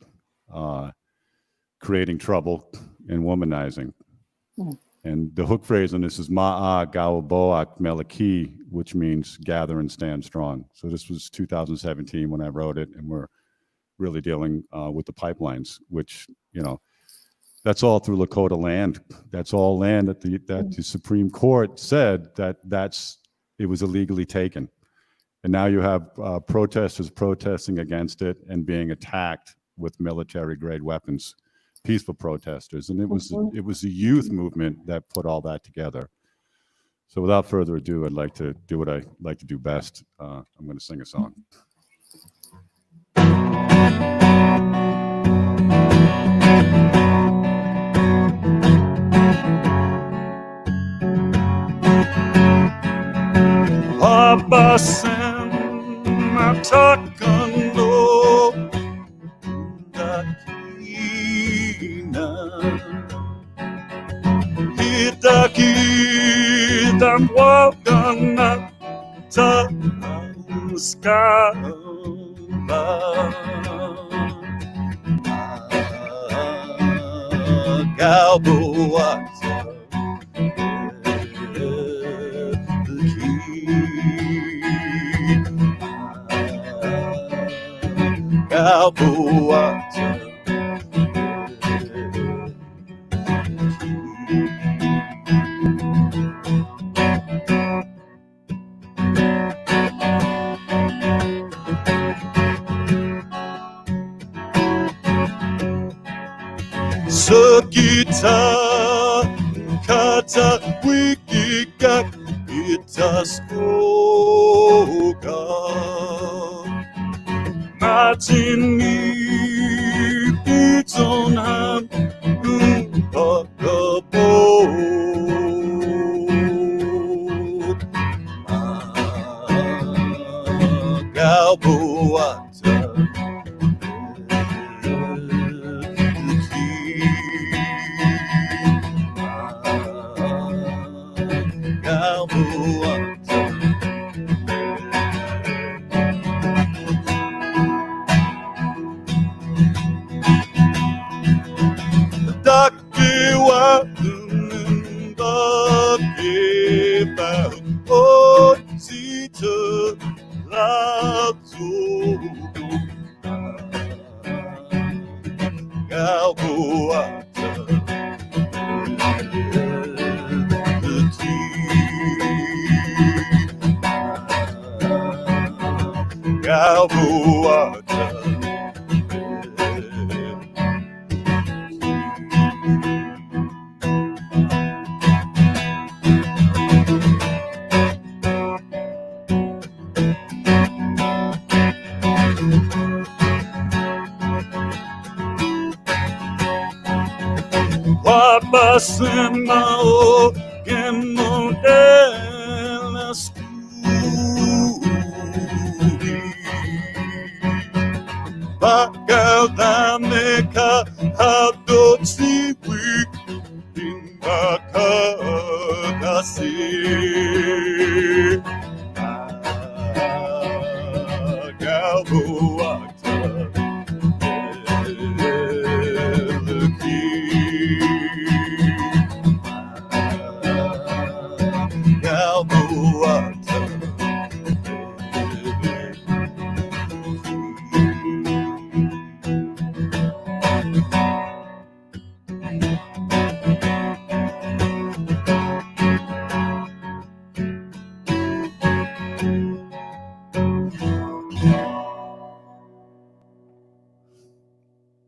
creating trouble and womanizing. And the hook phrase on this is Ma'a Gawaboak Melaki, which means gather and stand strong. So this was 2017 when I wrote it, and we're really dealing with the pipelines, which, you know, that's all through Lakota land. That's all land that the Supreme Court said that it was illegally taken. And now you have protesters protesting against it and being attacked with military grade weapons, peaceful protesters. And it was the youth movement that put all that together. So without further ado, I'd like to do what I like to do best. I'm going to sing a song. Abasen matakano dakina hitakidam wakana taskaba Galboata Galboata Sugita Kata Wikikak Itaskoga Matini Pitonam Umpakabo Galboata Wapasenao gemodela studi Bakal dameka hadotsi wik Ingakakasi Agabuata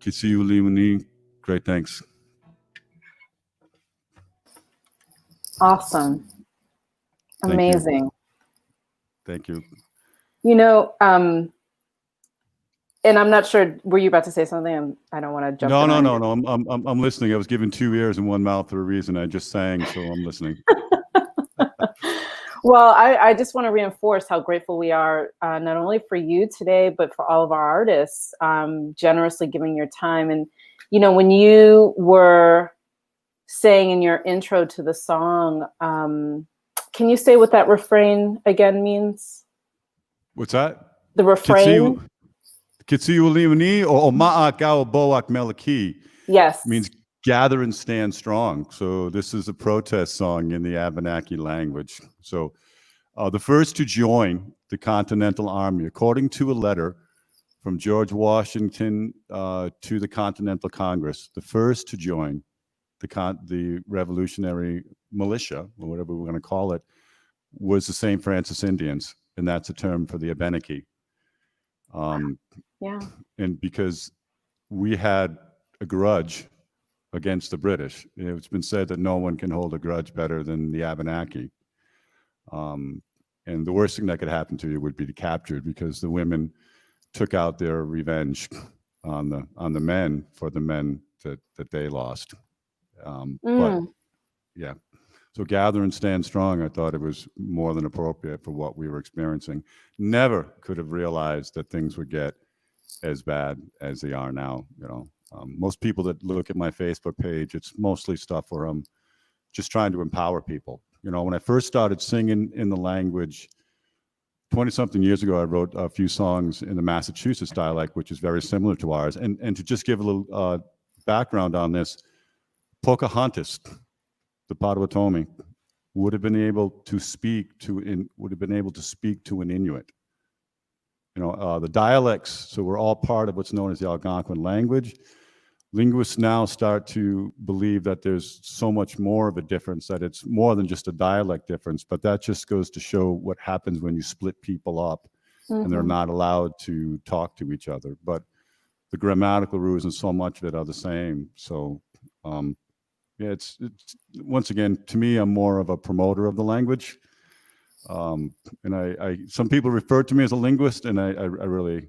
Kisiu Limani, great thanks. Awesome. Thank you. Amazing. Thank you. You know, and I'm not sure, were you about to say something? I don't want to jump in on you. I'm listening. I was given 2 ears and 1 mouth for a reason. I just sang, so I'm listening. Well, I just want to reinforce how grateful we are, not only for you today, but for all of our artists, generously giving your time. And, you know, when you were saying in your intro to the song, can you say what that refrain again means? What's that? The refrain? Kitsiu Limani or Ma'akao Boak Melaki Yes. means gather and stand strong. So this is a protest song in the Abenaki language. So the first to join the Continental Army, according to a letter from George Washington to the Continental Congress, the first to join the Revolutionary Militia, or whatever we're going to call it, was the St. Francis Indians, and that's a term for the Abenaki. Yeah. And because we had a grudge against the British, it's been said that no one can hold a grudge better than the Abenaki. And the worst thing that could happen to you would be captured, because the women took out their revenge on the men for the men that they lost. But yeah, so gather and stand strong. I thought it was more than appropriate for what we were experiencing. Never could have realized that things would get as bad as they are now. You know, most people that look at my Facebook page, it's mostly stuff where I'm just trying to empower people. You know, when I first started singing in the language 20-something years ago, I wrote a few songs in the Massachusetts dialect, which is very similar to ours. And to just give a little background on this, Pocahontas, the Potawatomi, would have been able to speak to an Inuit. You know, the dialects, so we're all part of what's known as the Algonquin language. Linguists now start to believe that there's so much more of a difference, that it's more than just a dialect difference, but that just goes to show what happens when you split people up and they're not allowed to talk to each other. But the grammatical rules and so much of it are the same. So yeah, it's once again, to me, I'm more of a promoter of the language. And I some people refer to me as a linguist, and I really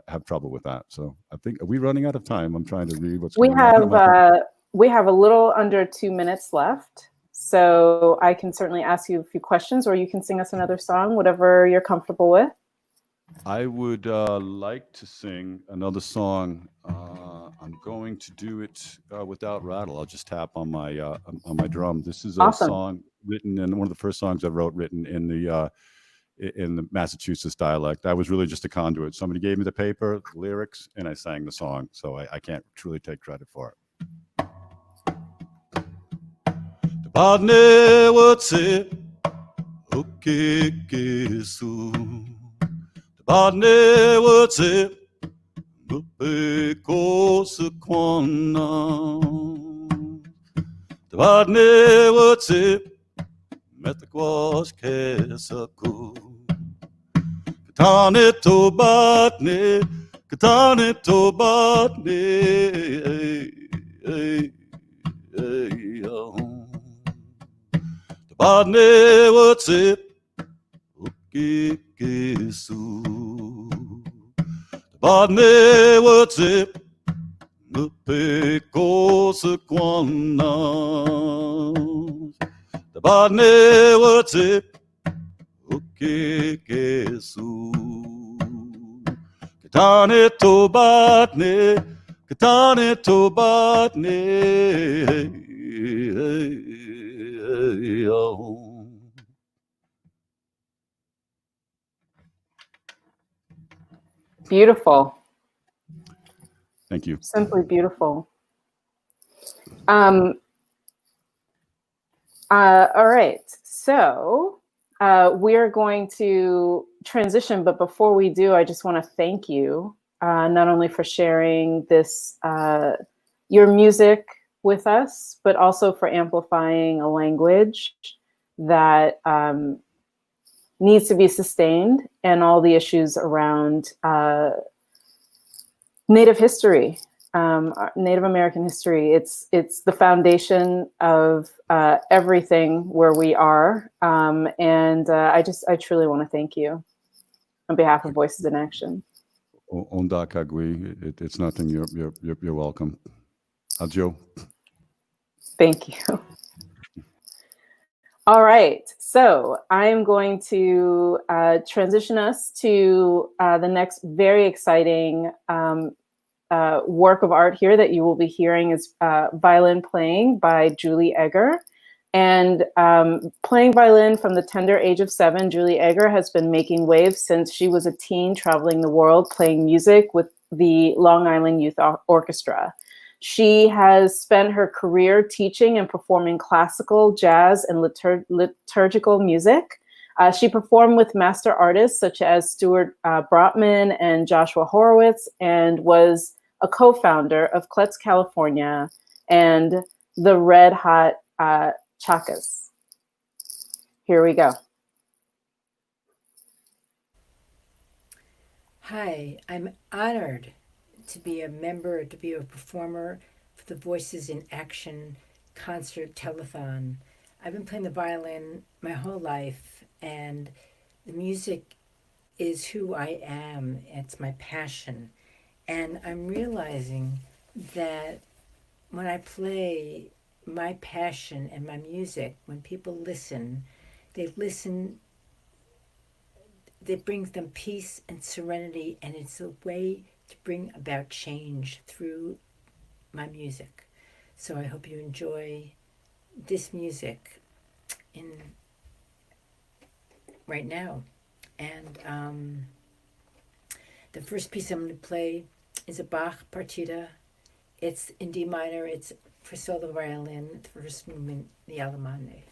have trouble with that. So I think, are we running out of time? I'm trying to read what's going on. We have a little under 2 minutes left. So I can certainly ask you a few questions, or you can sing us another song, whatever you're comfortable with. I would like to sing another song. I'm going to do it without rattle. I'll just tap on my drum. This is a song written in one of the first songs I wrote, written in the Massachusetts dialect. I was really just a conduit. Somebody gave me the paper, the lyrics, and I sang the song. So I can't truly take credit for it. Pane wote mupe kosa kwana. Pane wote metakwas kesaku. Katane to batne, batne wote ukikisu. Batne wote mupe kosa kwana. Batne wote ukikisu. Katane to batne, Beautiful. Thank you. Simply beautiful. All right, so we're going to transition, but before we do, I just want to thank you not only for sharing this, your music with us, but also for amplifying a language that needs to be sustained, and all the issues around Native history, Native American history. It's the foundation of everything where we are, and I truly want to thank you on behalf of Voices in Action. Onda Kagui, it's nothing. You're welcome. Adjo. Thank you. All right, so I'm going to transition us to the next very exciting work of art here that you will be hearing is violin playing by Julie Egger. And playing violin from the tender age of 7, Julie Egger has been making waves since she was a teen, traveling the world, playing music with the Long Island Youth Orchestra. She has spent her career teaching and performing classical, jazz, and liturgical music. She performed with master artists such as Stuart Brotman and Joshua Horowitz, and was a co-founder of Klutz, California, and the Red Hot Chakas. Here we go. Hi, I'm honored to be a member, to be a performer for the Voices in Action concert telethon. I've been playing the violin my whole life, and the music is who I am. It's my passion. And I'm realizing that when I play my passion and my music, when people listen, that brings them peace and serenity, and it's a way to bring about change through my music. So I hope you enjoy this music right now. And the first piece I'm going to play is a Bach partita. It's in D minor. It's for solo violin, the first movement, the Allemande.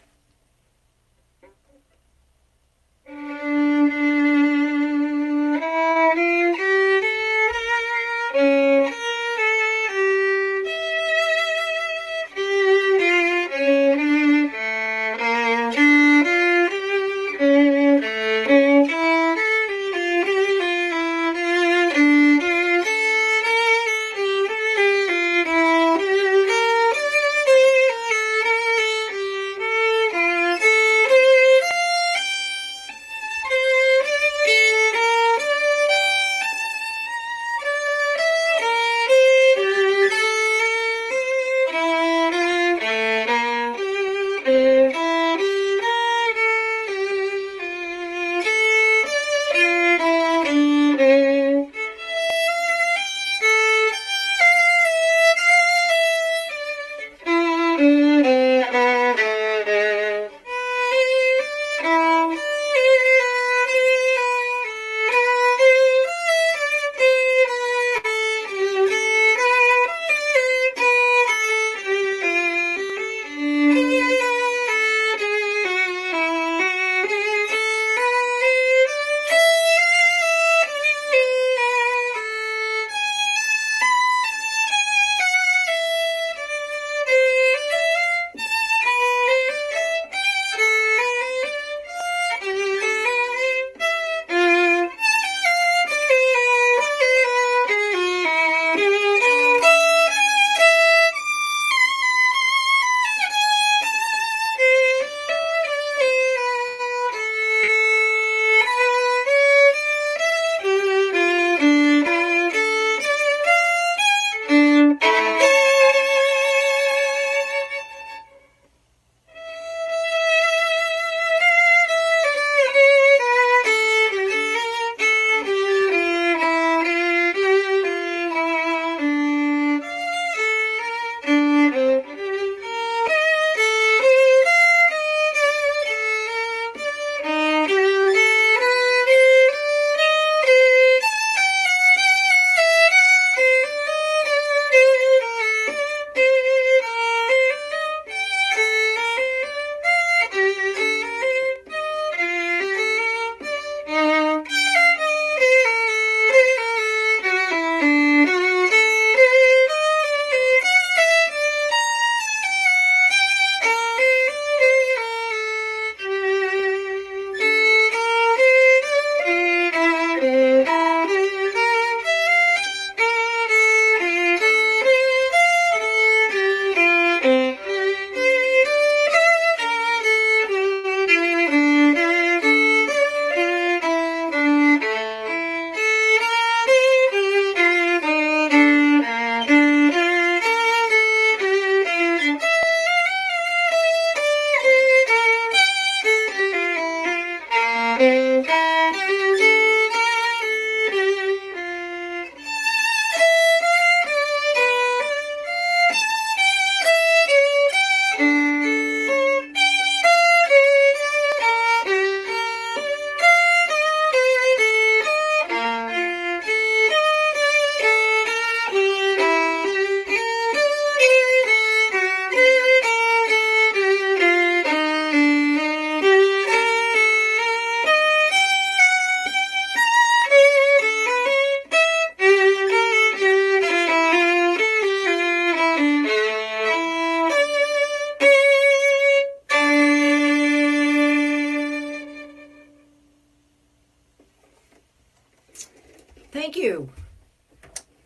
Thank you.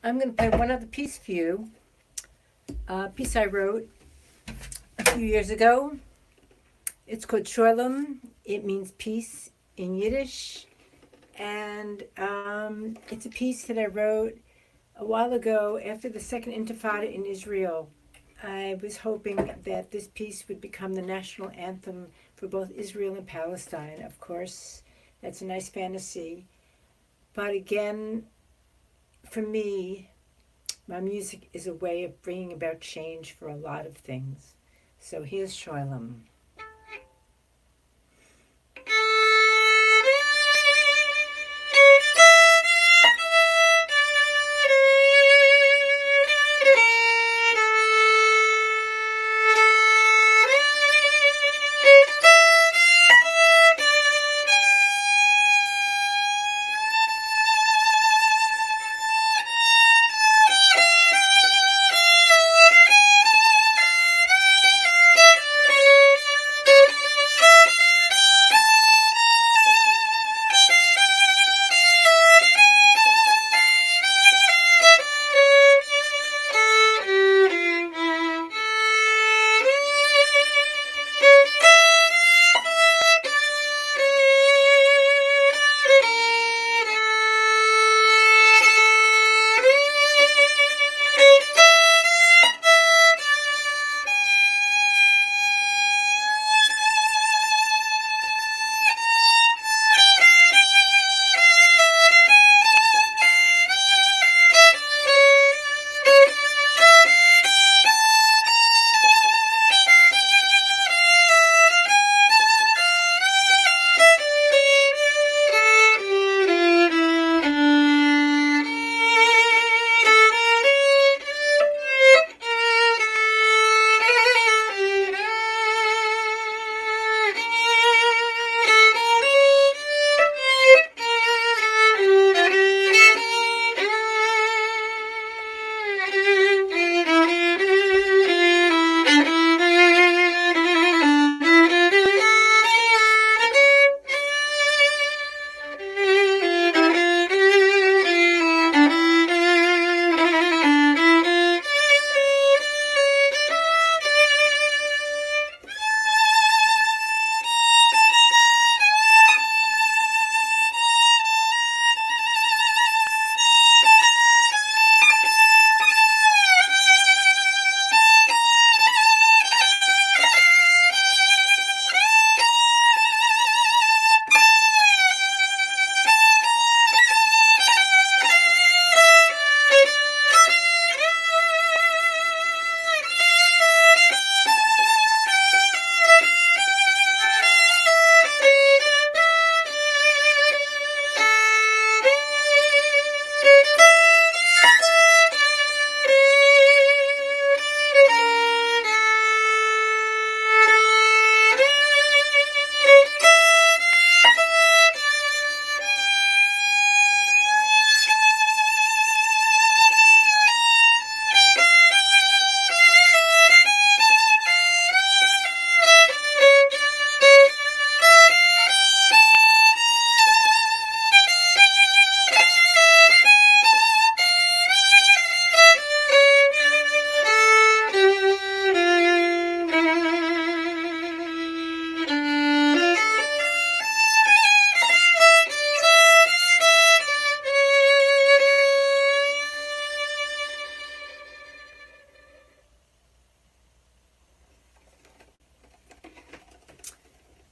I'm going to play one other piece for you. A piece I wrote a few years ago. It's called Sholem. It means peace in Yiddish. And it's a piece that I wrote a while ago after the Second Intifada in Israel. I was hoping that this piece would become the national anthem for both Israel and Palestine. Of course, that's a nice fantasy. But again, for me, my music is a way of bringing about change for a lot of things. So here's Sholem.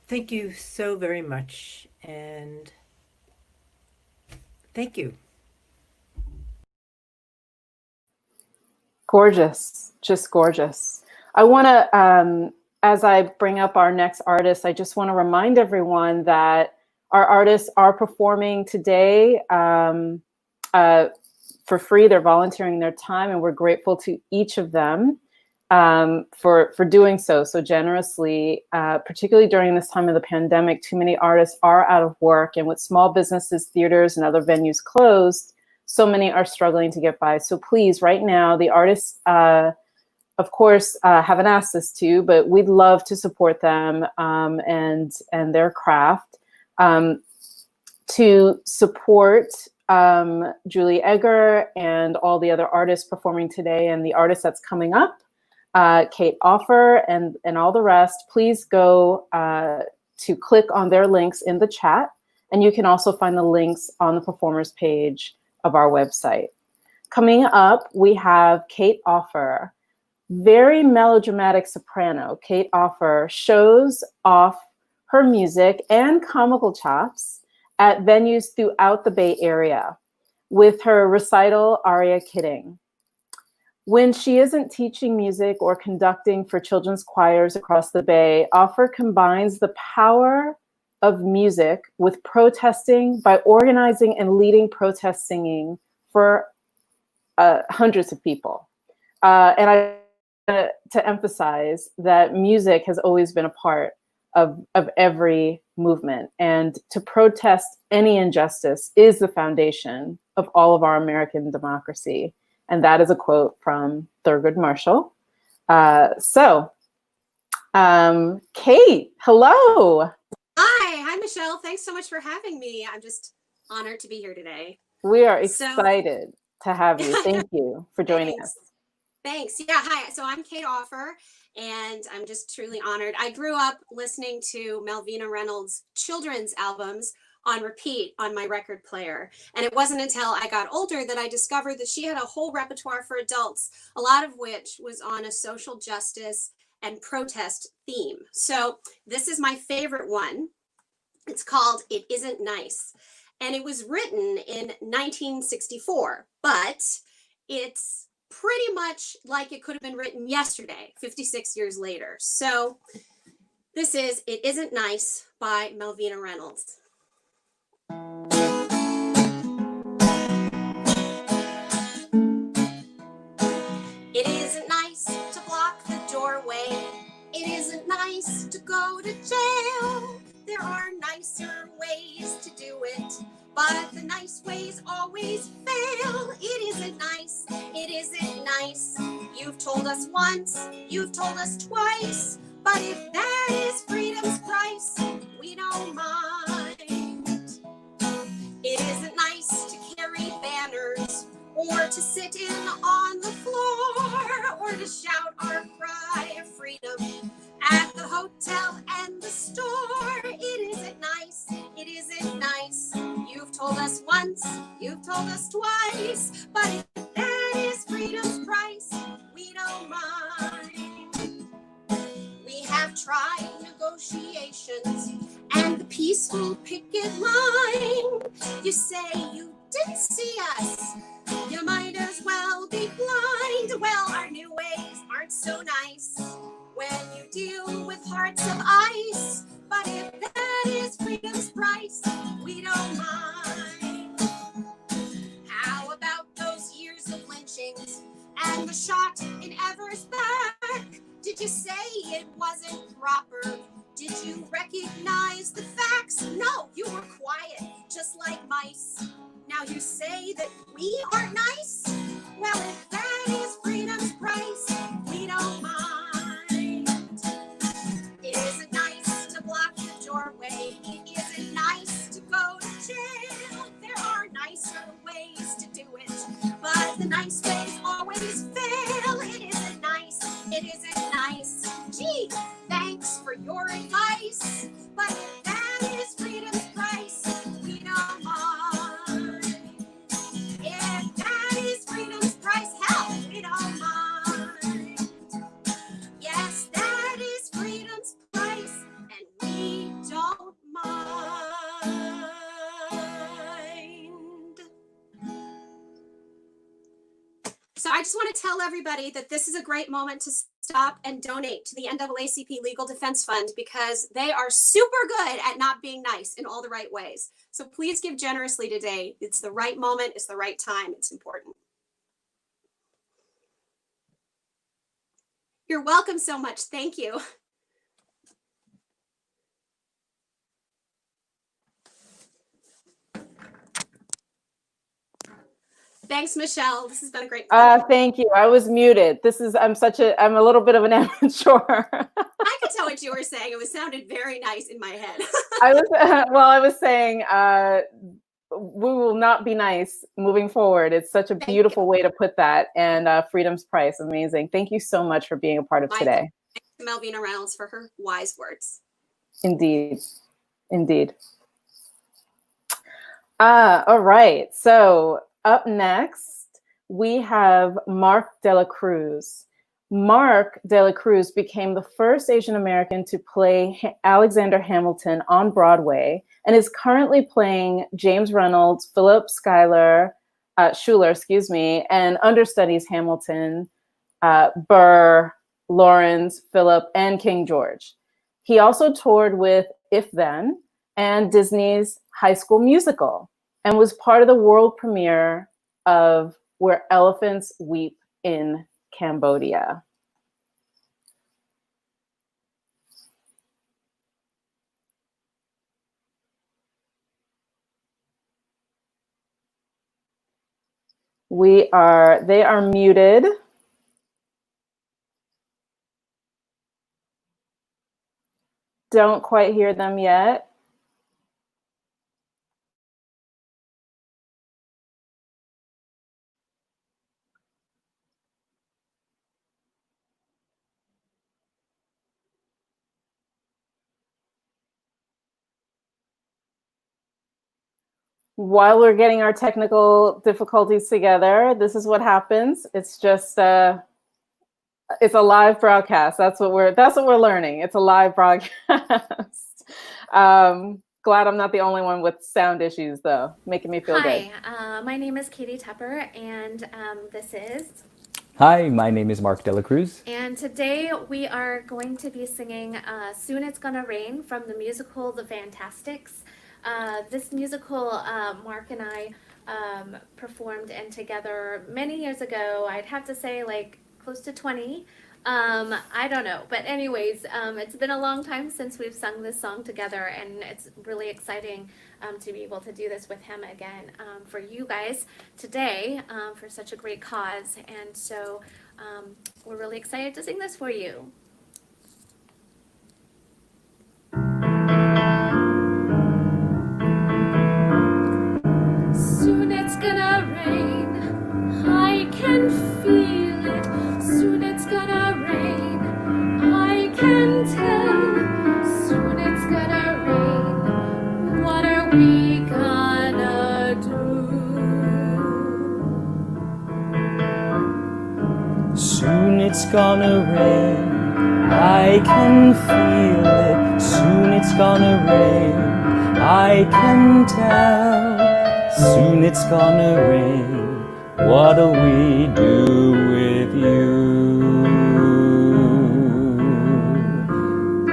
Thank you so very much, and thank you. Gorgeous, just gorgeous. I want to, as I bring up our next artist, I just want to remind everyone that our artists are performing today for free. They're volunteering their time, and we're grateful to each of them for doing so generously, particularly during this time of the pandemic. Too many artists are out of work, and with small businesses, theaters, and other venues closed, so many are struggling to get by. So please, right now, the artists, of course, haven't asked us to, but we'd love to support them and their craft. To support Julie Egger and all the other artists performing today and the artist that's coming up, Kate Offer and all the rest, please go to click on their links in the chat. And you can also find the links on the performers page of our website. Coming up, we have Kate Offer, very melodramatic soprano. Kate Offer shows off her music and comical chops at venues throughout the Bay Area with her recital Aria Kidding. When she isn't teaching music or conducting for children's choirs across the Bay, Offer combines the power of music with protesting by organizing and leading protest singing for hundreds of people. And I to emphasize that music has always been a part of every movement, and to protest any injustice is the foundation of all of our American democracy. And that is a quote from Thurgood Marshall. Kate, hello. Hi, Michelle. Thanks so much for having me. I'm just honored to be here today. We are excited to have you. Thank you for joining us. Thanks. Yeah, hi. So I'm Kate Offer, and I'm just truly honored. I grew up listening to Malvina Reynolds' children's albums on repeat on my record player. And it wasn't until I got older that I discovered that she had a whole repertoire for adults, a lot of which was on a social justice and protest theme. So this is my favorite one. It's called It Isn't Nice. And it was written in 1964, but it's pretty much like it could have been written yesterday, 56 years later. So this is It Isn't Nice by Malvina Reynolds. It isn't nice to block the doorway. It isn't nice to go to jail. There are nicer ways to do it, but the nice ways always fail. It isn't nice. It isn't nice. You've told us once, you've told us twice, but if that is freedom's price, we don't mind. It isn't nice to carry banners or to sit in on the floor or to shout our cry of freedom at the hotel and the store. It isn't nice. It isn't nice. You've told us once, you've told us twice, but if that is freedom's price, we don't mind. We have tried negotiations and the peaceful picket line. You say you didn't see us. You might as well be blind. Well, our new ways aren't so nice when you deal with hearts of ice. But if that is freedom's price, we don't mind. How about those years of lynchings and the shot in Evers' back? Did you say it wasn't proper? Did you recognize the facts? No, you were quiet, just like mice. Now you say that we aren't nice? Well, if that is freedom's price, we don't mind. It isn't nice to block the doorway. It isn't nice to go to jail. There are nicer ways to do it, but the nice ways always fail. It isn't nice. It isn't nice. Gee, thanks for your advice, but if that is freedom's price, we don't mind. If that is freedom's price, hell, we don't mind. Yes, that is freedom's price, and we don't mind. So I just want to tell everybody that this is a great moment to stop and donate to the NAACP Legal Defense Fund, because they are super good at not being nice in all the right ways. So please give generously today. It's the right moment. It's the right time. It's important. You're welcome so much. Thank you. Thanks, Michelle. This has been a great pleasure. Thank you. I was muted. I'm a little bit of an amateur. I could tell what you were saying. It sounded very nice in my head. I was saying, we will not be nice moving forward. It's such a Thank beautiful way to put that. And Freedom's Price, amazing. Thank you so much for being a part of My today. thanks to Melvina Reynolds for her wise words. Indeed. Indeed. All right. So up next, we have Mark de la Cruz. Mark de la Cruz became the first Asian American to play Alexander Hamilton on Broadway and is currently playing James Reynolds, Philip Schuler, and understudies Hamilton, Burr, Lawrence, Philip, and King George. He also toured with If Then and Disney's High School Musical and was part of the world premiere of Where Elephants Weep in Cambodia. They are muted. Don't quite hear them yet. While we're getting our technical difficulties together, this is what happens. It's just it's a live broadcast. That's what we're learning. It's a live broadcast. Glad I'm not the only one with sound issues though, making me feel good. Hi, my name is Katie Tepper, and this is. Hi, my name is Mark de la Cruz. And today we are going to be singing Soon It's Gonna Rain from the musical The Fantastics. This musical, Mark and I performed in together many years ago. I'd have to say like close to 20. I don't know, but anyways, it's been a long time since we've sung this song together, and it's really exciting to be able to do this with him again for you guys today for such a great cause. And so we're really excited to sing this for you. Soon it's gonna rain, I can feel it. Soon it's gonna rain, I can tell. Soon it's gonna rain, what are we gonna do? Soon it's gonna rain, I can feel it. Soon it's gonna rain, I can tell. Soon it's gonna rain, what'll we do with you?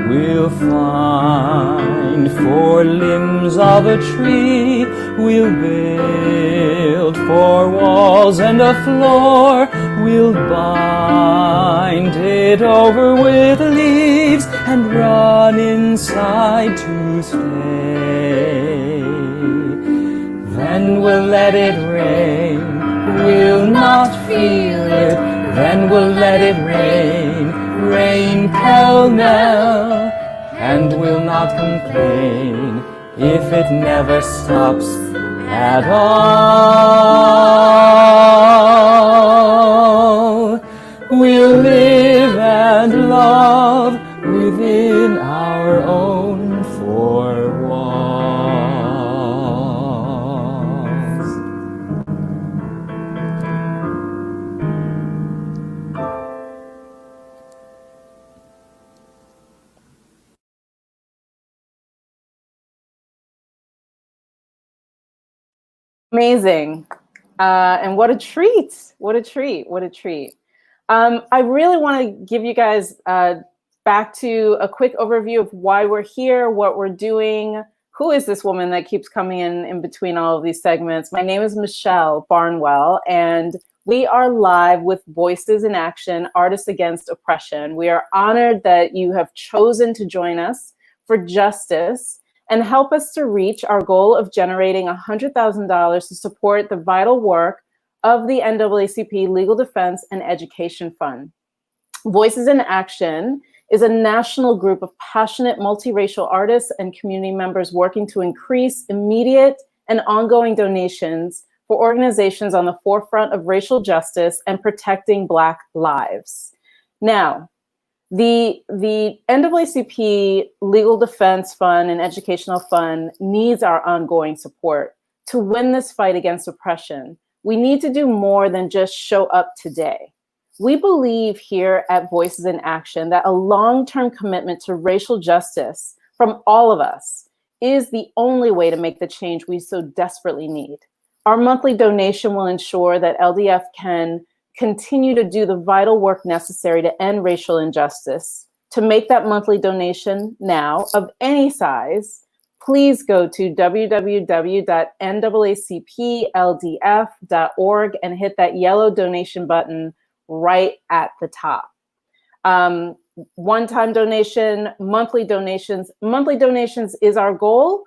We'll find 4 limbs of a tree, we'll build 4 walls and a floor, we'll bind it over with leaves and run inside to stay. Then we'll let it rain, we'll not feel it. Then we'll let it rain, rain pell-mell. And we'll not complain if it never stops at all. We'll live and love within our own 4 walls. Amazing. And what a treat. What a treat. What a treat. I really want to give you guys back to a quick overview of why we're here, what we're doing. Who is this woman that keeps coming in between all of these segments? My name is Michelle Barnwell, and we are live with Voices in Action, Artists Against Oppression. We are honored that you have chosen to join us for justice and help us to reach our goal of generating $100,000 to support the vital work of the NAACP Legal Defense and Education Fund. Voices in Action is a national group of passionate multiracial artists and community members working to increase immediate and ongoing donations for organizations on the forefront of racial justice and protecting Black lives. Now, the NAACP Legal Defense Fund and Educational Fund needs our ongoing support to win this fight against oppression. We need to do more than just show up today. We believe here at Voices in Action that a long-term commitment to racial justice from all of us is the only way to make the change we so desperately need. Our monthly donation will ensure that LDF can continue to do the vital work necessary to end racial injustice. To make that monthly donation now of any size, please go to www.naacpldf.org and hit that yellow donation button right at the top. One-time donation, monthly donations. Monthly donations is our goal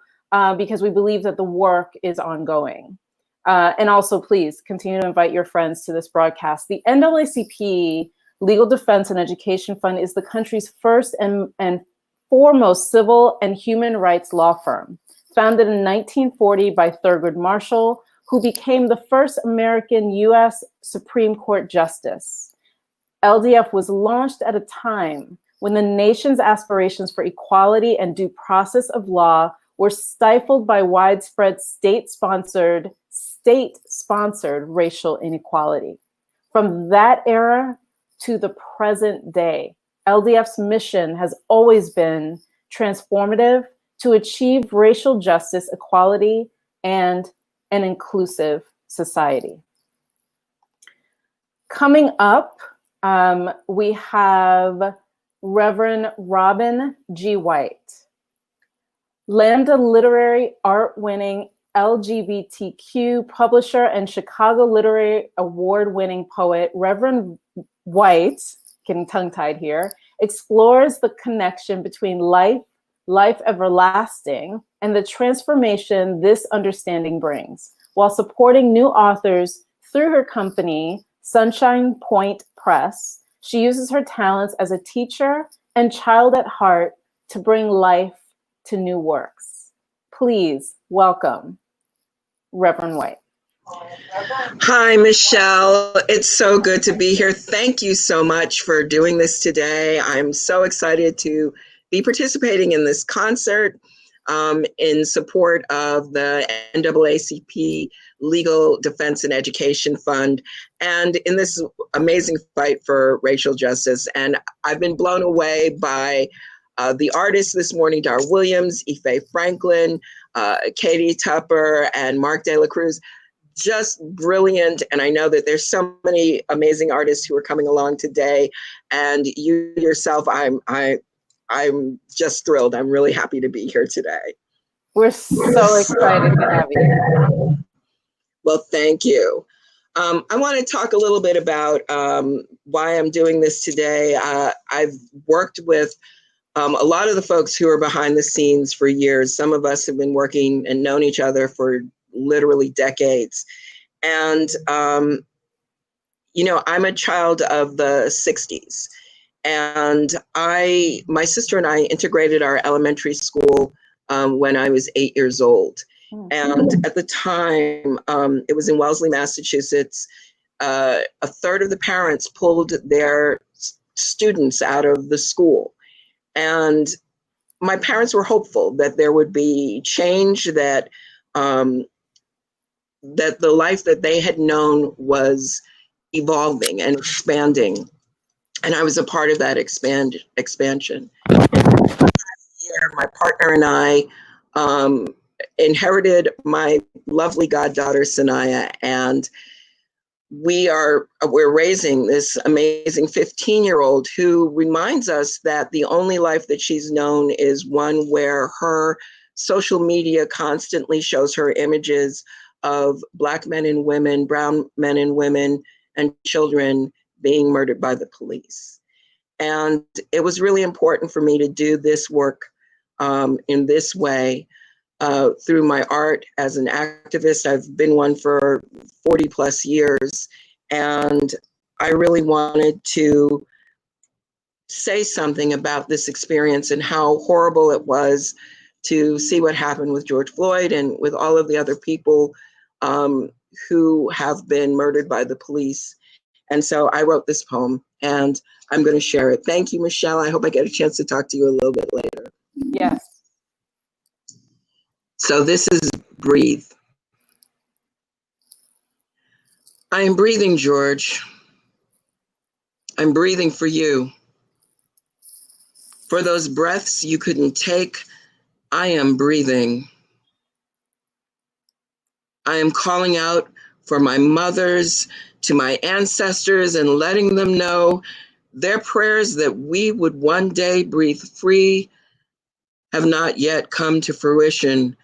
because we believe that the work is ongoing. And also, please continue to invite your friends to this broadcast. The NAACP Legal Defense and Education Fund is the country's first and foremost civil and human rights law firm, founded in 1940 by Thurgood Marshall, who became the first American U.S. Supreme Court Justice. LDF was launched at a time when the nation's aspirations for equality and due process of law were stifled by widespread state-sponsored racial inequality. From that era to the present day, LDF's mission has always been transformative to achieve racial justice, equality, and an inclusive society. Coming up, we have Reverend Robin G. White, Lambda Literary Art-winning LGBTQ publisher and Chicago Literary Award-winning poet. Reverend White, getting tongue-tied here, explores the connection between life everlasting, and the transformation this understanding brings, while supporting new authors through her company, Sunshine Point Press. She uses her talents as a teacher and child at heart to bring life to new works. Please welcome Reverend White. Hi, Michelle. It's so good to be here. Thank you so much for doing this today. I'm so excited to be participating in this concert in support of the NAACP Legal Defense and Education Fund and in this amazing fight for racial justice. And I've been blown away by the artists this morning, Dar Williams, Ife Franklin, Katie Tupper, and Mark De La Cruz. Just brilliant. And I know that there's so many amazing artists who are coming along today. And you yourself, I'm just thrilled. I'm really happy to be here today. We're so excited to have you. Well, thank you. I want to talk a little bit about why I'm doing this today. I've worked with a lot of the folks who are behind the scenes for years. Some of us have been working and known each other for literally decades. And, you know, I'm a child of the 60s. And my sister and I integrated our elementary school when I was 8 years old. And at the time, it was in Wellesley, Massachusetts, a third of the parents pulled their students out of the school. And my parents were hopeful that there would be change, that that the life that they had known was evolving and expanding. And I was a part of that expansion. My partner and I inherited my lovely goddaughter, Sanaya, and we're raising this amazing 15-year-old who reminds us that the only life that she's known is one where her social media constantly shows her images of Black men and women, brown men and women, and children being murdered by the police. And it was really important for me to do this work in this way through my art as an activist. I've been one for 40 plus years, and I really wanted to say something about this experience and how horrible it was to see what happened with George Floyd and with all of the other people who have been murdered by the police. And so I wrote this poem and I'm going to share it. Thank you, Michelle. I hope I get a chance to talk to you a little bit later. Yes. So this is Breathe. I am breathing, George. I'm breathing for you. For those breaths you couldn't take, I am breathing. I am calling out for my mothers, to my ancestors, and letting them know their prayers that we would one day breathe free have not yet come to fruition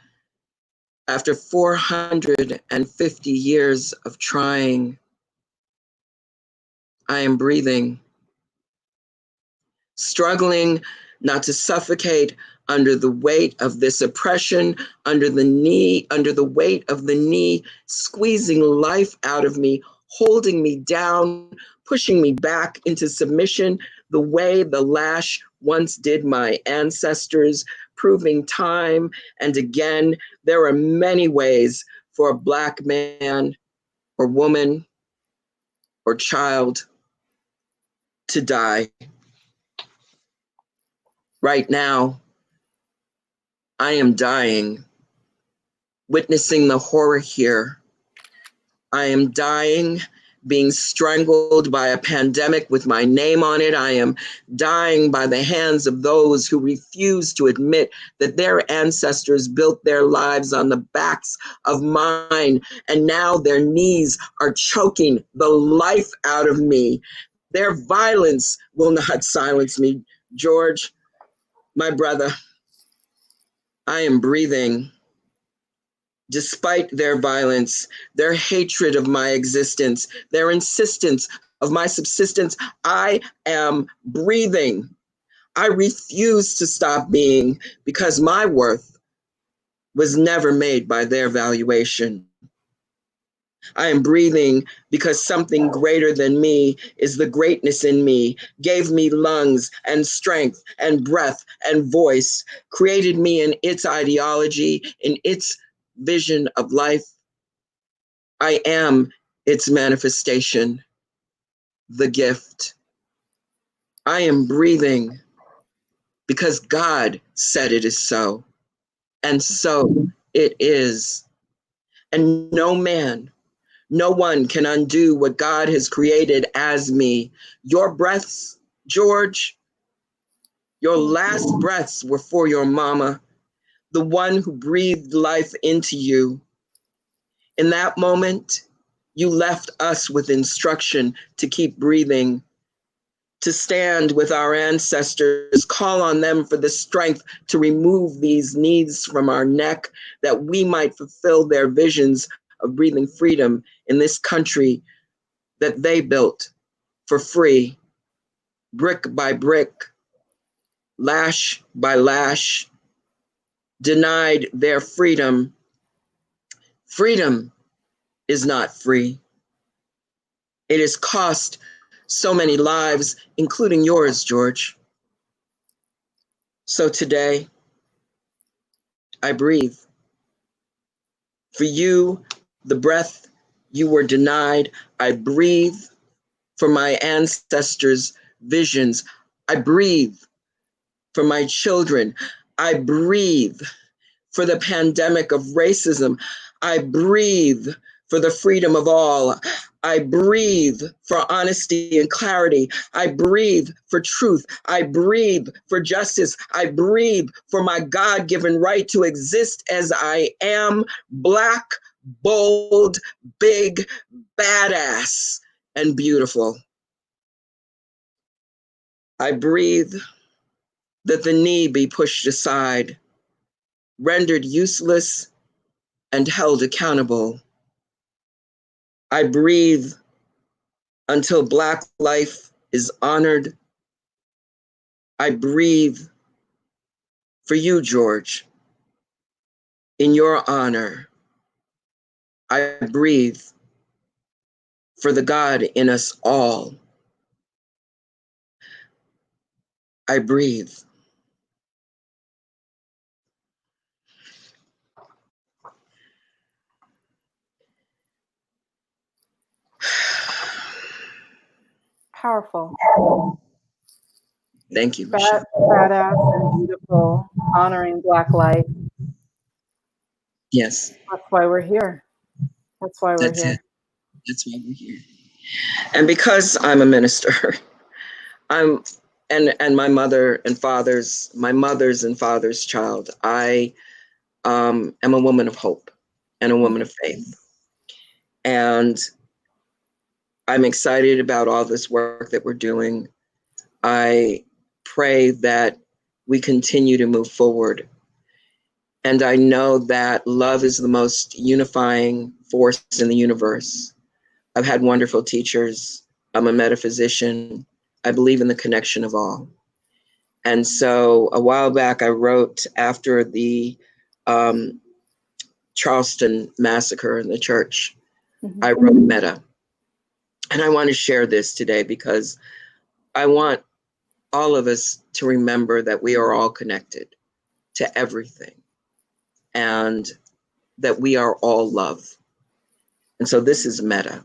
after 450 years of trying. I am breathing, struggling not to suffocate under the weight of this oppression, under the weight of the knee, squeezing life out of me, holding me down, pushing me back into submission, the way the lash once did my ancestors, proving time and again, there are many ways for a Black man or woman or child to die. Right now, I am dying, witnessing the horror here. I am dying, being strangled by a pandemic with my name on it. I am dying by the hands of those who refuse to admit that their ancestors built their lives on the backs of mine, and now their knees are choking the life out of me. Their violence will not silence me, George, my brother. I am breathing. Despite their violence, their hatred of my existence, their insistence of my subsistence, I am breathing. I refuse to stop being because my worth was never made by their valuation. I am breathing because something greater than me is the greatness in me, gave me lungs and strength and breath and voice, created me in its ideology, in its vision of life. I am its manifestation, the gift. I am breathing because God said it is so, and so it is. And no man, no one can undo what God has created as me. Your breaths, George, your last breaths were for your mama, the one who breathed life into you. In that moment, you left us with instruction to keep breathing, to stand with our ancestors, call on them for the strength to remove these needs from our neck, that we might fulfill their visions of breathing freedom in this country that they built for free, brick by brick, lash by lash, denied their freedom. Freedom is not free. It has cost so many lives, including yours, George. So today, I breathe. For you, the breath you were denied, I breathe. For my ancestors' visions, I breathe. For my children, I breathe. For the pandemic of racism, I breathe. For the freedom of all, I breathe. For honesty and clarity, I breathe. For truth, I breathe. For justice, I breathe. For my God-given right to exist as I am, Black, bold, big, badass, and beautiful. I breathe that the knee be pushed aside, rendered useless, and held accountable. I breathe until Black life is honored. I breathe for you, George. In your honor, I breathe for the God in us all. I breathe. Powerful. Thank you, Michelle. Badass and beautiful, honoring Black light. Yes, That's why we're here. That's why we're that's here. it. That's why we're here. And because I'm a minister, I'm and my mother's and father's child, I am a woman of hope and a woman of faith. And I'm excited about all this work that we're doing. I pray that we continue to move forward. And I know that love is the most unifying force in the universe. I've had wonderful teachers. I'm a metaphysician. I believe in the connection of all. And so a while back, I wrote after the Charleston massacre in the church, I wrote Meta. And I want to share this today because I want all of us to remember that we are all connected to everything and that we are all love. And so this is Meta.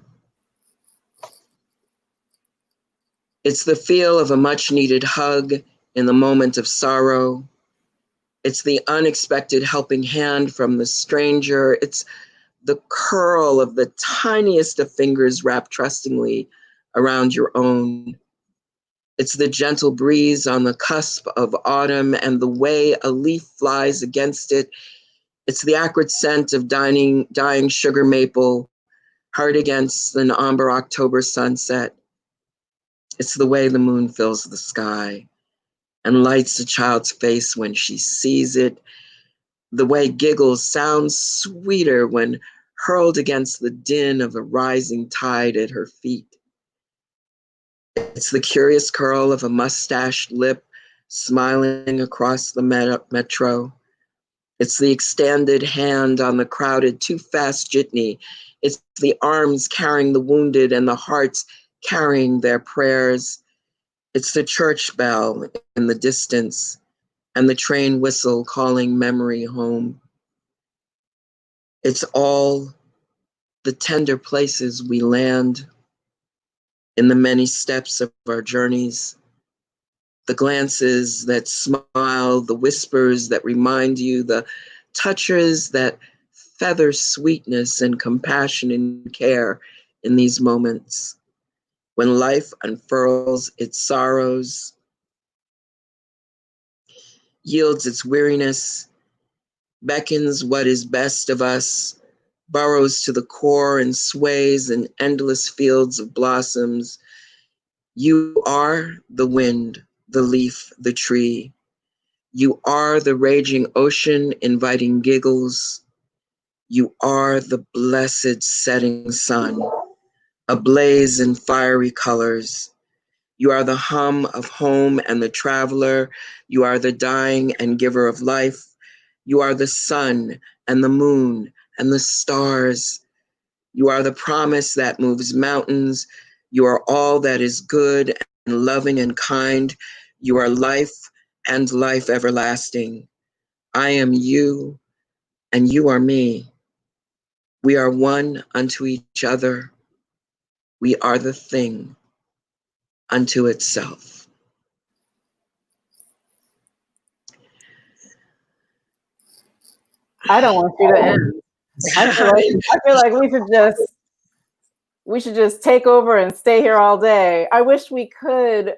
It's the feel of a much needed hug in the moment of sorrow. It's the unexpected helping hand from the stranger. It's the curl of the tiniest of fingers wrapped trustingly around your own. It's the gentle breeze on the cusp of autumn and the way a leaf flies against it. It's the acrid scent of dying sugar maple, hard against an amber October sunset. It's the way the moon fills the sky and lights a child's face when she sees it. The way giggles sound sweeter when hurled against the din of a rising tide at her feet. It's the curious curl of a mustached lip smiling across the metro. It's the extended hand on the crowded too fast jitney. It's the arms carrying the wounded and the hearts carrying their prayers. It's the church bell in the distance and the train whistle calling memory home. It's all the tender places we land in the many steps of our journeys, the glances that smile, the whispers that remind you, the touches that feather sweetness and compassion and care in these moments. When life unfurls its sorrows, yields its weariness, beckons what is best of us, burrows to the core and sways in endless fields of blossoms. You are the wind, the leaf, the tree. You are the raging ocean inviting giggles. You are the blessed setting sun, ablaze in fiery colors. You are the hum of home and the traveler. You are the dying and giver of life. You are the sun and the moon and the stars. You are the promise that moves mountains. You are all that is good and loving and kind. You are life and life everlasting. I am you and you are me. We are one unto each other. We are the thing unto itself. I don't want you to end. I feel like we should just take over and stay here all day. I wish we could.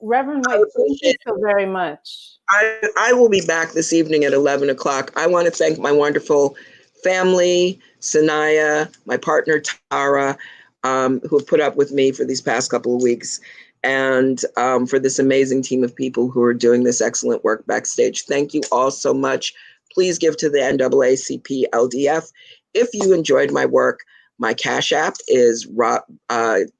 Reverend White, thank you so very much. I will be back this evening at 11 o'clock. I want to thank my wonderful family, Sanaya, my partner, Tara, who have put up with me for these past couple of weeks, and for this amazing team of people who are doing this excellent work backstage. Thank you all so much. Please give to the NAACP LDF. If you enjoyed my work, my Cash App is $Robin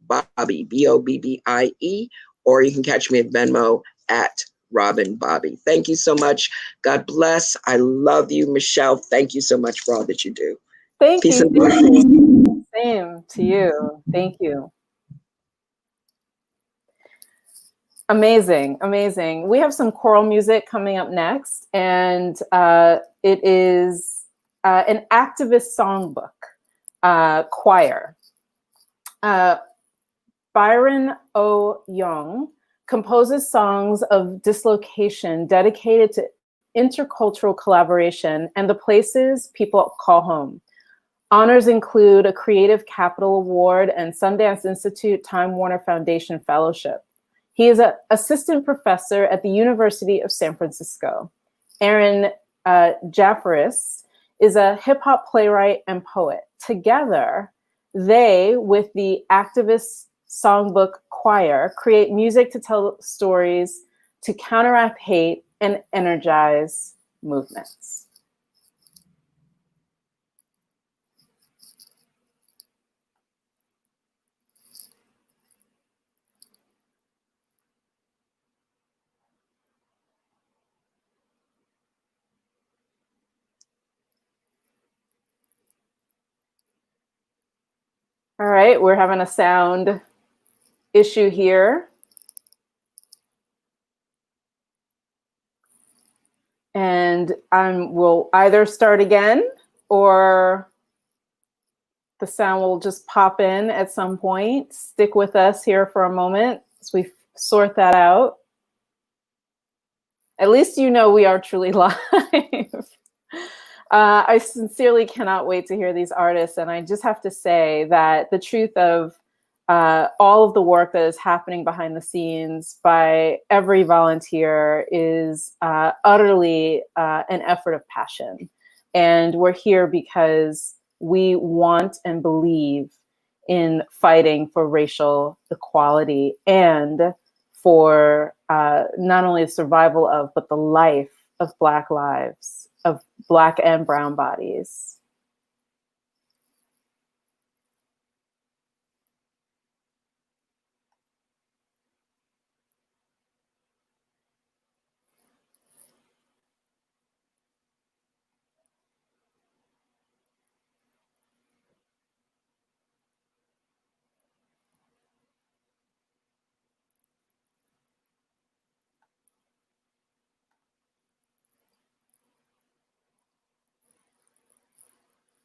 Bobby, BOBBIE, or you can catch me at Venmo at Robin Bobby. Thank you so much. God bless. I love you, Michelle. Thank you so much for all that you do. Thank Peace you. and blessings. Same to you. Thank you. Amazing, amazing. We have some choral music coming up next, and it is an activist songbook choir. Uh, Byron O. Young composes songs of dislocation dedicated to intercultural collaboration and the places people call home. Honors include a Creative Capital Award and Sundance Institute Time Warner Foundation Fellowship. He is an assistant professor at the University of San Francisco. Aaron Jaffaris is a hip hop playwright and poet. Together, they, with the activist songbook choir, create music to tell stories, to counteract hate and energize movements. All right, we're having a sound issue here. And we'll either start again or the sound will just pop in at some point. Stick with us here for a moment as we sort that out. At least you know we are truly live. I sincerely cannot wait to hear these artists. And I just have to say that the truth of all of the work that is happening behind the scenes by every volunteer is utterly an effort of passion. And we're here because we want and believe in fighting for racial equality and for not only the survival of, but the life of Black lives, of Black and brown bodies.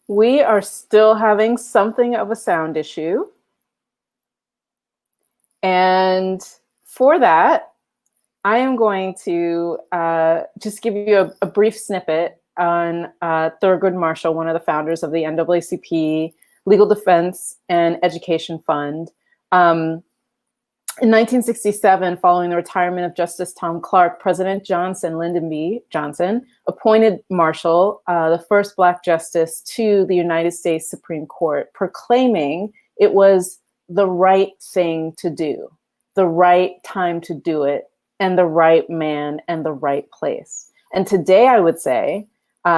We are still having something of a sound issue. And for that, I am going to just give you a brief snippet on Thurgood Marshall, one of the founders of the NAACP Legal Defense and Education Fund. In 1967, following the retirement of Justice Tom Clark, President Lyndon B. Johnson appointed Marshall, the first Black justice, to the United States Supreme Court, proclaiming it was the right thing to do, the right time to do it, and the right man and the right place. And today I would say,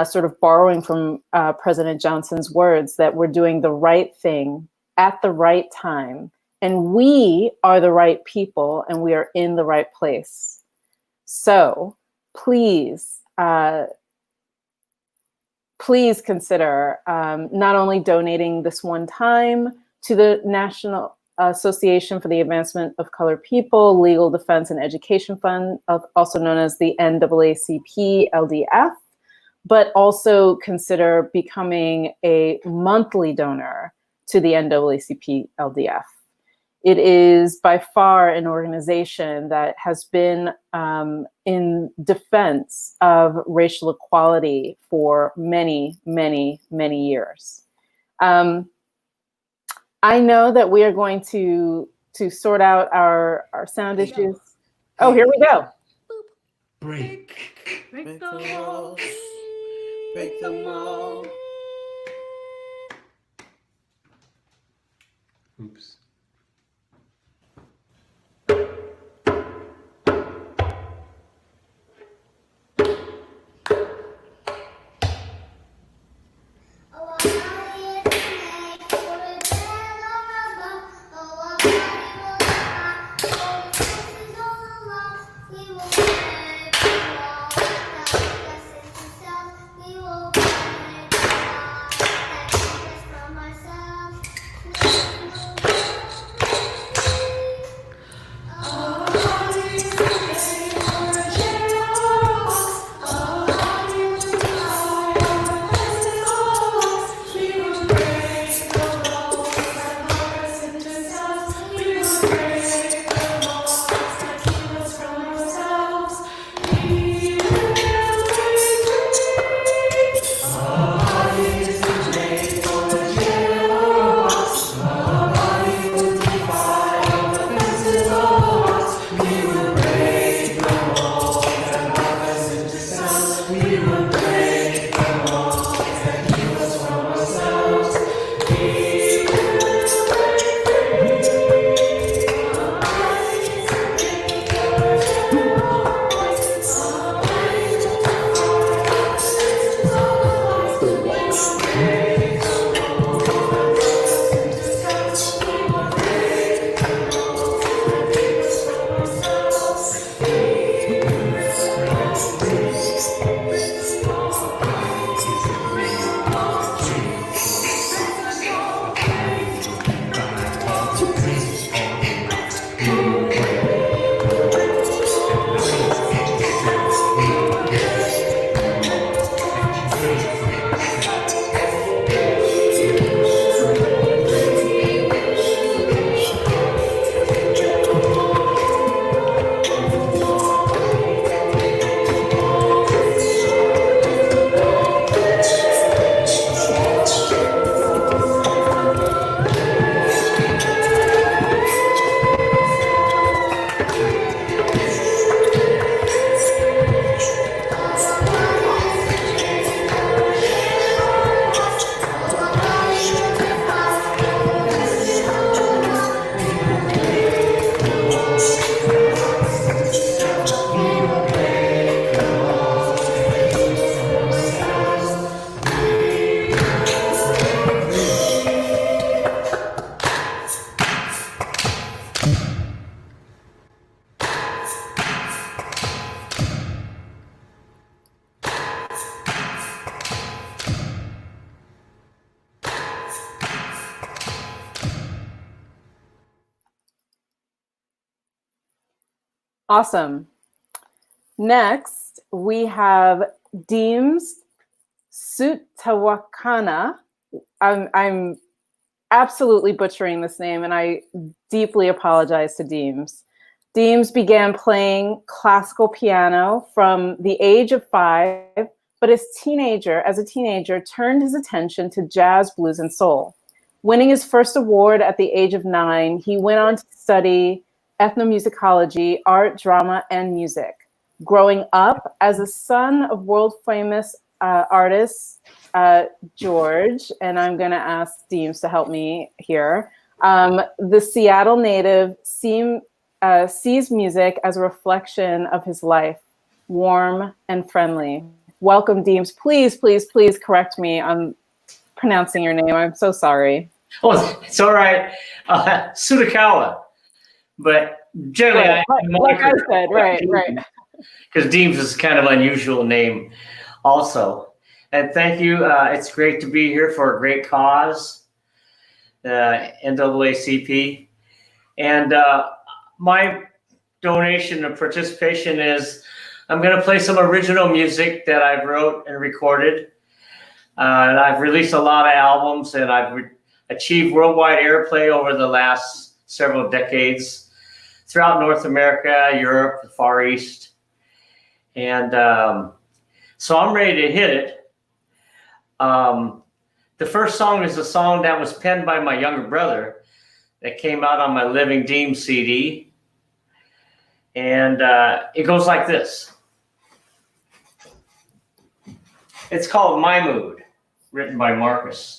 sort of borrowing from President Johnson's words, that we're doing the right thing at the right time. And we are the right people and we are in the right place. So please, please consider not only donating this one time to the National Association for the Advancement of Colored People, Legal Defense and Education Fund, also known as the NAACP LDF, but also consider becoming a monthly donor to the NAACP LDF. It is by far an organization that has been in defense of racial equality for many, many, many years. I know that we are going to sort out our sound issues. Oh, here we go. Break the walls. Break them all. Oops. Awesome. Next, we have Deems Sutawakana. I'm absolutely butchering this name, and I deeply apologize to Deems. Deems began playing classical piano from the age of 5, but as a teenager, turned his attention to jazz, blues, and soul. Winning his first award at the age of 9, he went on to study ethnomusicology, art, drama, and music. Growing up as a son of world-famous artist George, and I'm going to ask Deems to help me here, the Seattle native sees music as a reflection of his life, warm and friendly. Welcome, Deems. Please, please, please correct me on pronouncing your name. I'm so sorry. Oh, it's all right. Sudakawa. But generally, right. Like I said, right. Because Deems is kind of an unusual name also. And thank you. It's great to be here for a great cause, NAACP. And my donation and participation is I'm going to play some original music that I wrote and recorded. And I've released a lot of albums, and I've achieved worldwide airplay over the last several decades throughout North America, Europe, the Far East. And so I'm ready to hit it. The first song is a song that was penned by my younger brother that came out on my Living Deems CD. And it goes like this. It's called My Mood, written by Marcus.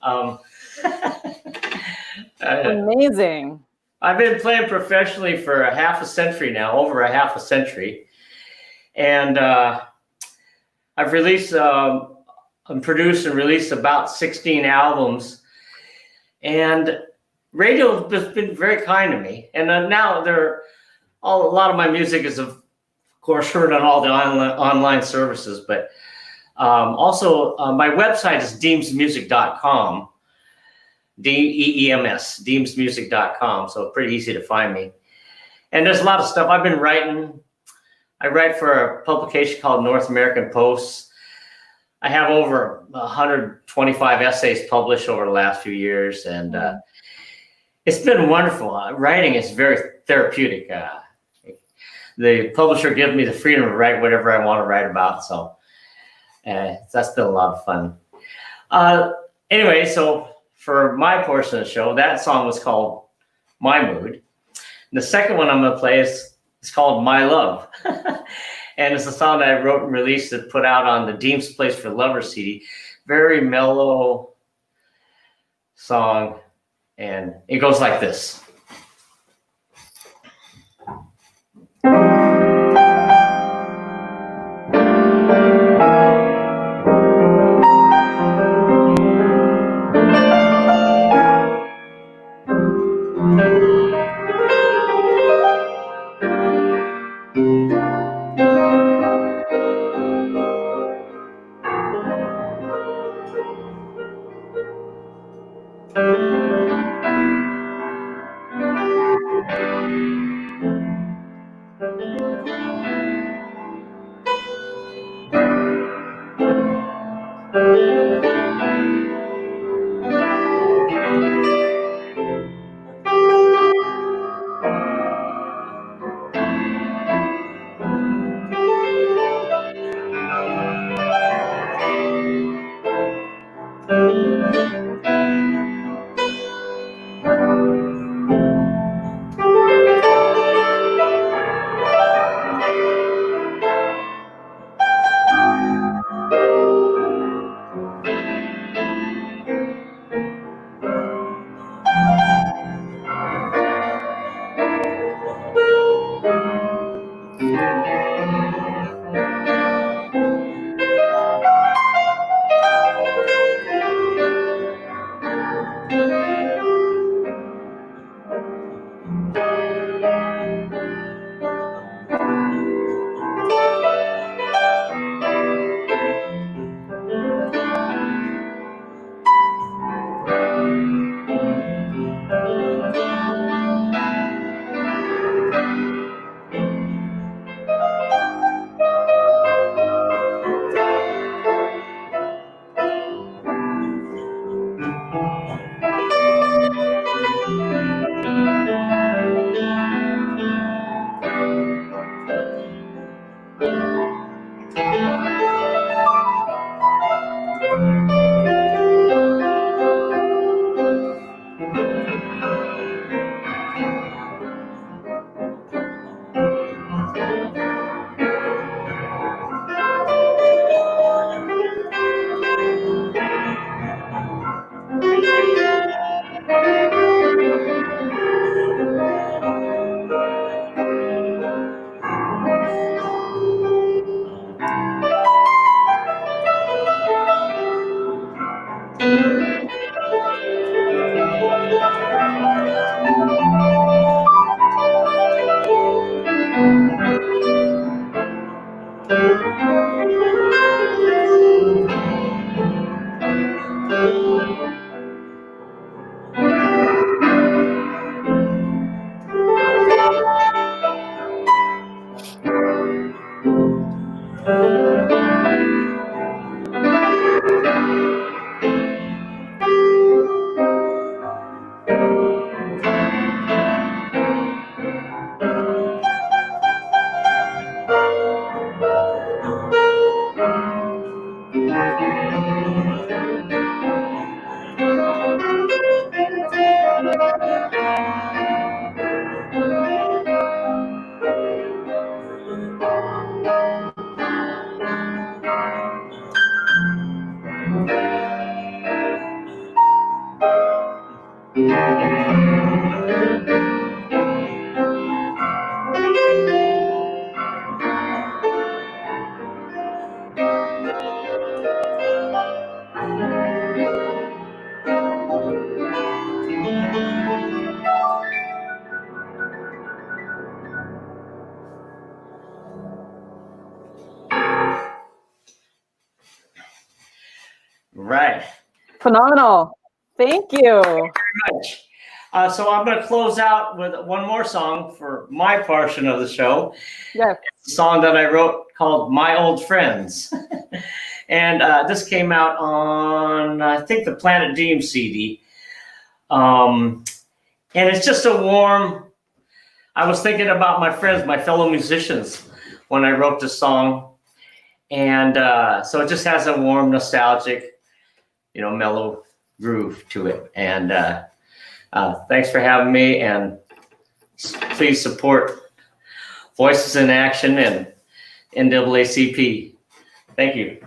Um, Amazing. I've been playing professionally for a half a century now, over a half a century. And I've released and produced and released about 16 albums. And radio has been very kind to me. And now a lot of my music is, of course, heard on all the online services. But also, my website is deemsmusic.com. DEEMS, deemsmusic.com. So pretty easy to find me. And there's a lot of stuff I've been writing. I write for a publication called North American Post. I have over 125 essays published over the last few years. And it's been wonderful. Writing is very therapeutic. The publisher gives me the freedom to write whatever I want to write about. So that's been a lot of fun. Anyway, so for my portion of the show, that song was called My Mood. The second one I'm going to play is called My Love. And it's a song that I wrote and released and put out on the Deem's Place for Lovers CD. Very mellow song. And it goes like this. Phenomenal. Thank you. Much. So I'm going to close out with one more song for my portion of the show. Yes. It's a song that I wrote called My Old Friends. And this came out on, I think, the Planet Dream CD. And it's just a warm, I was thinking about my friends, my fellow musicians, when I wrote this song. And so it just has a warm, nostalgic, mellow groove to it. And thanks for having me, and please support Voices in Action and NAACP. Thank you.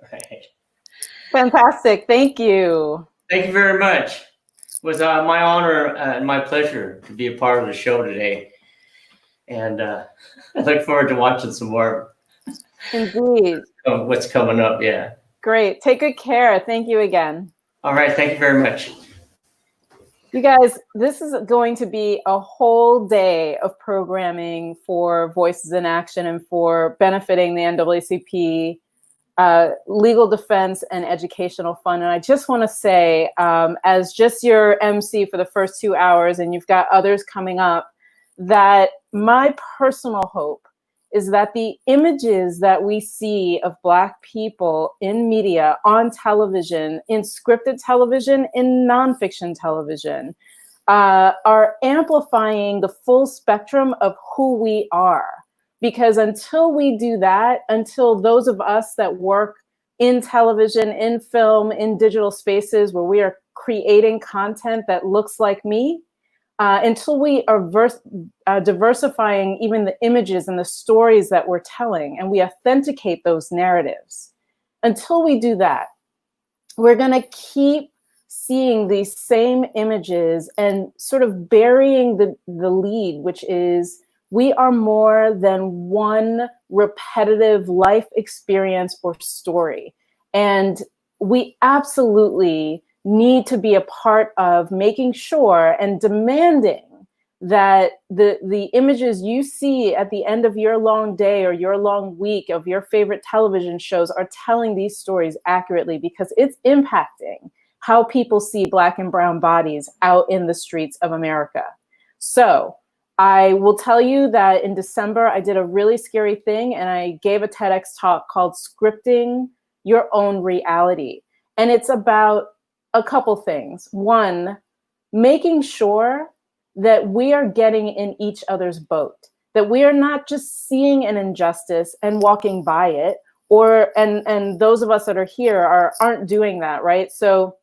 Right. Fantastic. Thank you. Thank you very much. It was my honor and my pleasure to be a part of the show today. And I look forward to watching some more Indeed. of what's coming up. Yeah. Great. Take good care. Thank you again. All right. Thank you very much. You guys, this is going to be a whole day of programming for Voices in Action and for benefiting the NAACP Legal Defense and Educational Fund. And I just want to say, as just your MC for the first 2 hours, and you've got others coming up, that my personal hope is that the images that we see of Black people in media, on television, in scripted television, in nonfiction television, are amplifying the full spectrum of who we are. Because until we do that, until those of us that work in television, in film, in digital spaces where we are creating content that looks like me, until we are diversifying even the images and the stories that we're telling, and we authenticate those narratives, until we do that, we're going to keep seeing these same images and sort of burying the lead, which is we are more than one repetitive life experience or story. And we absolutely need to be a part of making sure and demanding that the images you see at the end of your long day or your long week of your favorite television shows are telling these stories accurately, because it's impacting how people see Black and brown bodies out in the streets of America. So I will tell you that in December, I did a really scary thing, and I gave a TEDx talk called Scripting Your Own Reality. And it's about a couple things. One, making sure that we are getting in each other's boat, that we are not just seeing an injustice and walking by it, and those of us that are here aren't doing that, right? So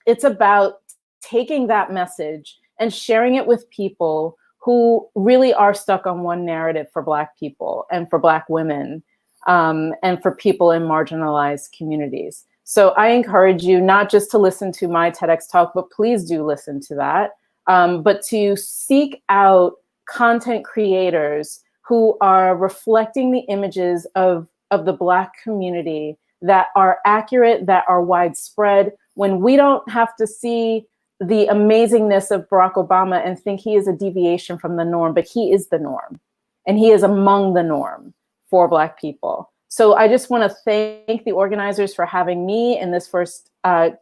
it's about taking that message and sharing it with people who really are stuck on one narrative for Black people and for Black women, and for people in marginalized communities. So I encourage you not just to listen to my TEDx talk, but please do listen to that, but to seek out content creators who are reflecting the images of the Black community that are accurate, that are widespread, when we don't have to see the amazingness of Barack Obama and think he is a deviation from the norm, but he is the norm, and he is among the norm for Black people. So I just want to thank the organizers for having me in this first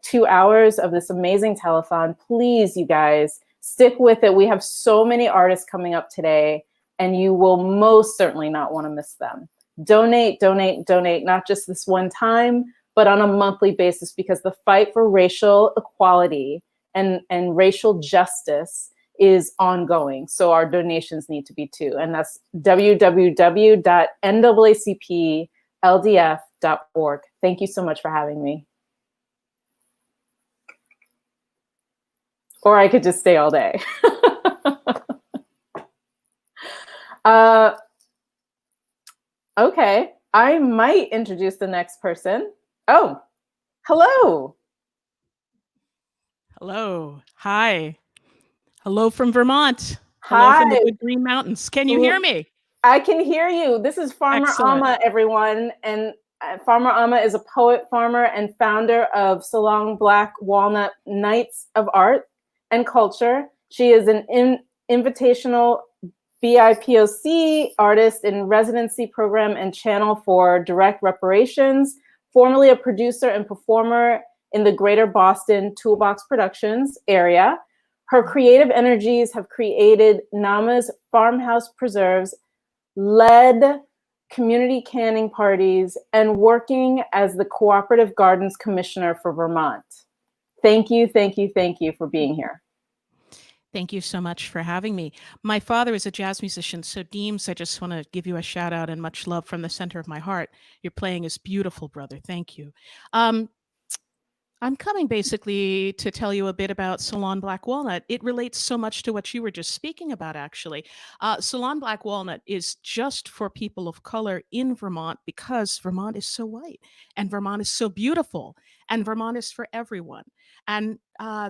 2 hours of this amazing telethon. Please, you guys, stick with it. We have so many artists coming up today, and you will most certainly not want to miss them. Donate, donate, donate, not just this one time, but on a monthly basis, because the fight for racial equality and racial justice is ongoing. So our donations need to be too. And that's www.naacpldf.org. Thank you so much for having me. Or I could just stay all day. Okay, I might introduce the next person. Oh, hello. Hello. Hi. Hello from Vermont. Hello Hi. from the good Green Mountains. Can you hear me? I can hear you. This is Farmer Excellent. Amma, everyone. And Farmer Amma is a poet, farmer, and founder of Salong Black Walnut Nights of Art and Culture. She is an invitational BIPOC artist in residency program and channel for direct reparations, formerly a producer and performer in the Greater Boston Toolbox Productions area. Her creative energies have created Nama's Farmhouse Preserves, led community canning parties, and working as the Cooperative Gardens Commissioner for Vermont. Thank you, thank you, thank you for being here. Thank you so much for having me. My father is a jazz musician, so Deems, I just want to give you a shout out and much love from the center of my heart. Your playing is beautiful, brother. Thank you. I'm coming basically to tell you a bit about Salon Black Walnut. It relates so much to what you were just speaking about, actually. Salon Black Walnut is just for people of color in Vermont because Vermont is so white and Vermont is so beautiful and Vermont is for everyone. And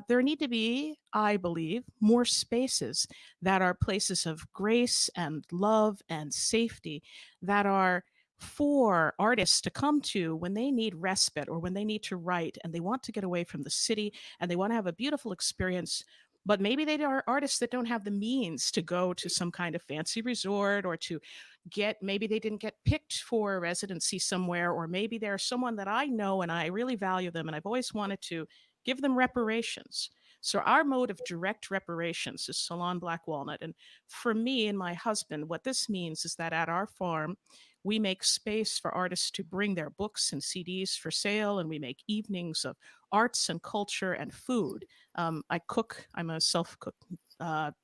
there need to be, I believe, more spaces that are places of grace and love and safety that are for artists to come to when they need respite or when they need to write and they want to get away from the city and they want to have a beautiful experience. But maybe they are artists that don't have the means to go to some kind of fancy resort or to maybe they didn't get picked for a residency somewhere, or maybe they're someone that I know and I really value them and I've always wanted to give them reparations. So our mode of direct reparations is Salon Black Walnut. And for me and my husband, what this means is that at our farm, we make space for artists to bring their books and CDs for sale, and we make evenings of arts and culture and food. I cook. I'm a self-taught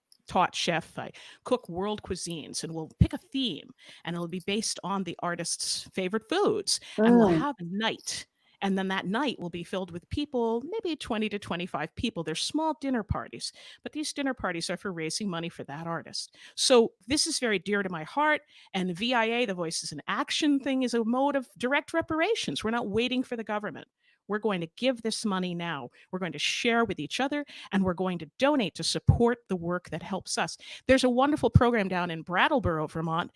chef. I cook world cuisines, and we'll pick a theme, and it'll be based on the artist's favorite foods, and we'll have a night. And then that night will be filled with people, maybe 20 to 25 people. They're small dinner parties, but these dinner parties are for raising money for that artist. So this is very dear to my heart. And VIA, the Voices in Action thing, is a mode of direct reparations. We're not waiting for the government. We're going to give this money now. We're going to share with each other, and we're going to donate to support the work that helps us. There's a wonderful program down in Brattleboro, Vermont,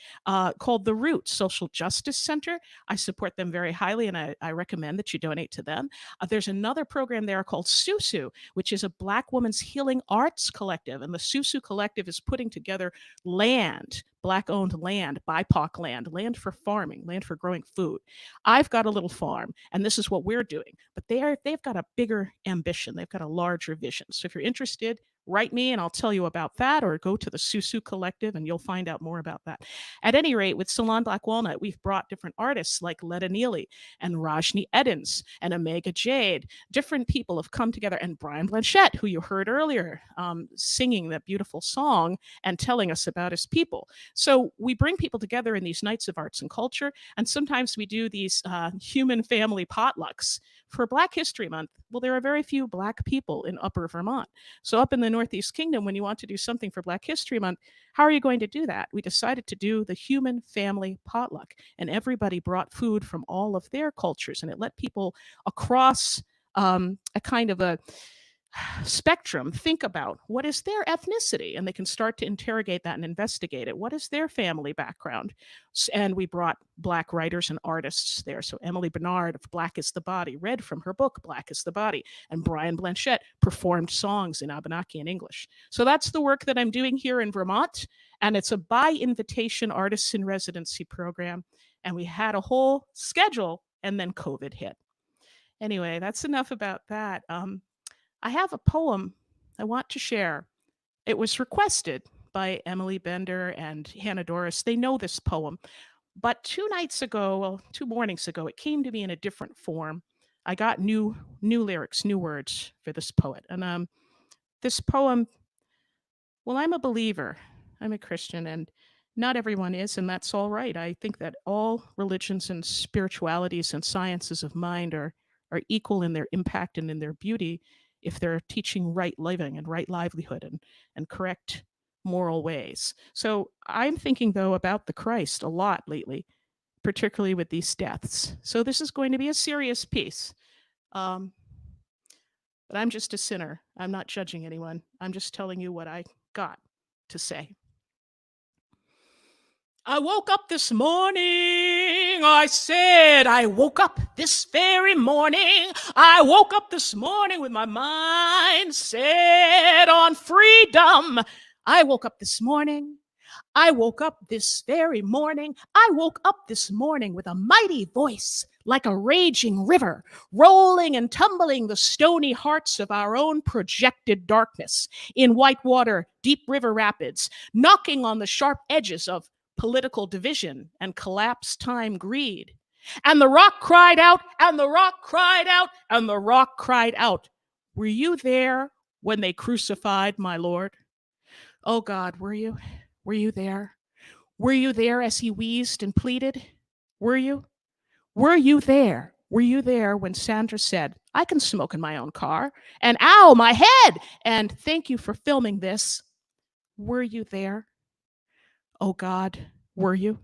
called The Root Social Justice Center. I support them very highly, and I recommend that you donate to them. There's another program there called Susu, which is a Black women's healing arts collective, and the Susu Collective is putting together land, Black-owned land, BIPOC land for farming, land for growing food. I've got a little farm, and this is what we're doing. But they've got a bigger ambition. They've got a larger vision. So if you're interested, write me and I'll tell you about that, or go to the Susu Collective and you'll find out more about that. At any rate, with Salon Black Walnut, we've brought different artists like Letta Neely and Rajni Edens and Omega Jade. Different people have come together, and Brian Blanchette, who you heard earlier, singing that beautiful song and telling us about his people. So we bring people together in these nights of arts and culture, and sometimes we do these human family potlucks. For Black History Month, well, there are very few Black people in Upper Vermont. So up in the Northeast Kingdom, when you want to do something for Black History Month, how are you going to do that? We decided to do the human family potluck, and everybody brought food from all of their cultures, and it let people across a kind of a spectrum think about what is their ethnicity, and they can start to interrogate that and investigate it. What is their family background? And we brought Black writers and artists there. So Emily Bernard of Black is the Body read from her book Black is the Body, and Brian Blanchette performed songs in Abenaki and English. So that's the work that I'm doing here in Vermont, and it's a by invitation artists in residency program, and we had a whole schedule, and then COVID hit. Anyway, that's enough about that. I have a poem I want to share. It was requested by Emily Bender and Hannah Doris. They know this poem, but 2 mornings ago, it came to me in a different form. I got new lyrics, new words for this poet. And this poem, well, I'm a believer. I'm a Christian, and not everyone is, and that's all right. I think that all religions and spiritualities and sciences of mind are equal in their impact and in their beauty, if they're teaching right living and right livelihood and correct moral ways. So I'm thinking, though, about the Christ a lot lately, particularly with these deaths. So this is going to be a serious piece. But I'm just a sinner. I'm not judging anyone. I'm just telling you what I got to say. I woke up this morning, I said, I woke up this very morning. I woke up this morning with my mind set on freedom. I woke up this morning. I woke up this very morning. I woke up this morning with a mighty voice like a raging river, rolling and tumbling the stony hearts of our own projected darkness in whitewater, deep river rapids, knocking on the sharp edges of political division and collapse time greed. And the rock cried out, and the rock cried out, and the rock cried out, Were you there when they crucified my Lord? Oh God, were you? Were you there? Were you there as he wheezed and pleaded? Were you? Were you there? Were you there when Sandra said, I can smoke in my own car? And ow, my head! And thank you for filming this. Were you there? Oh God, were you?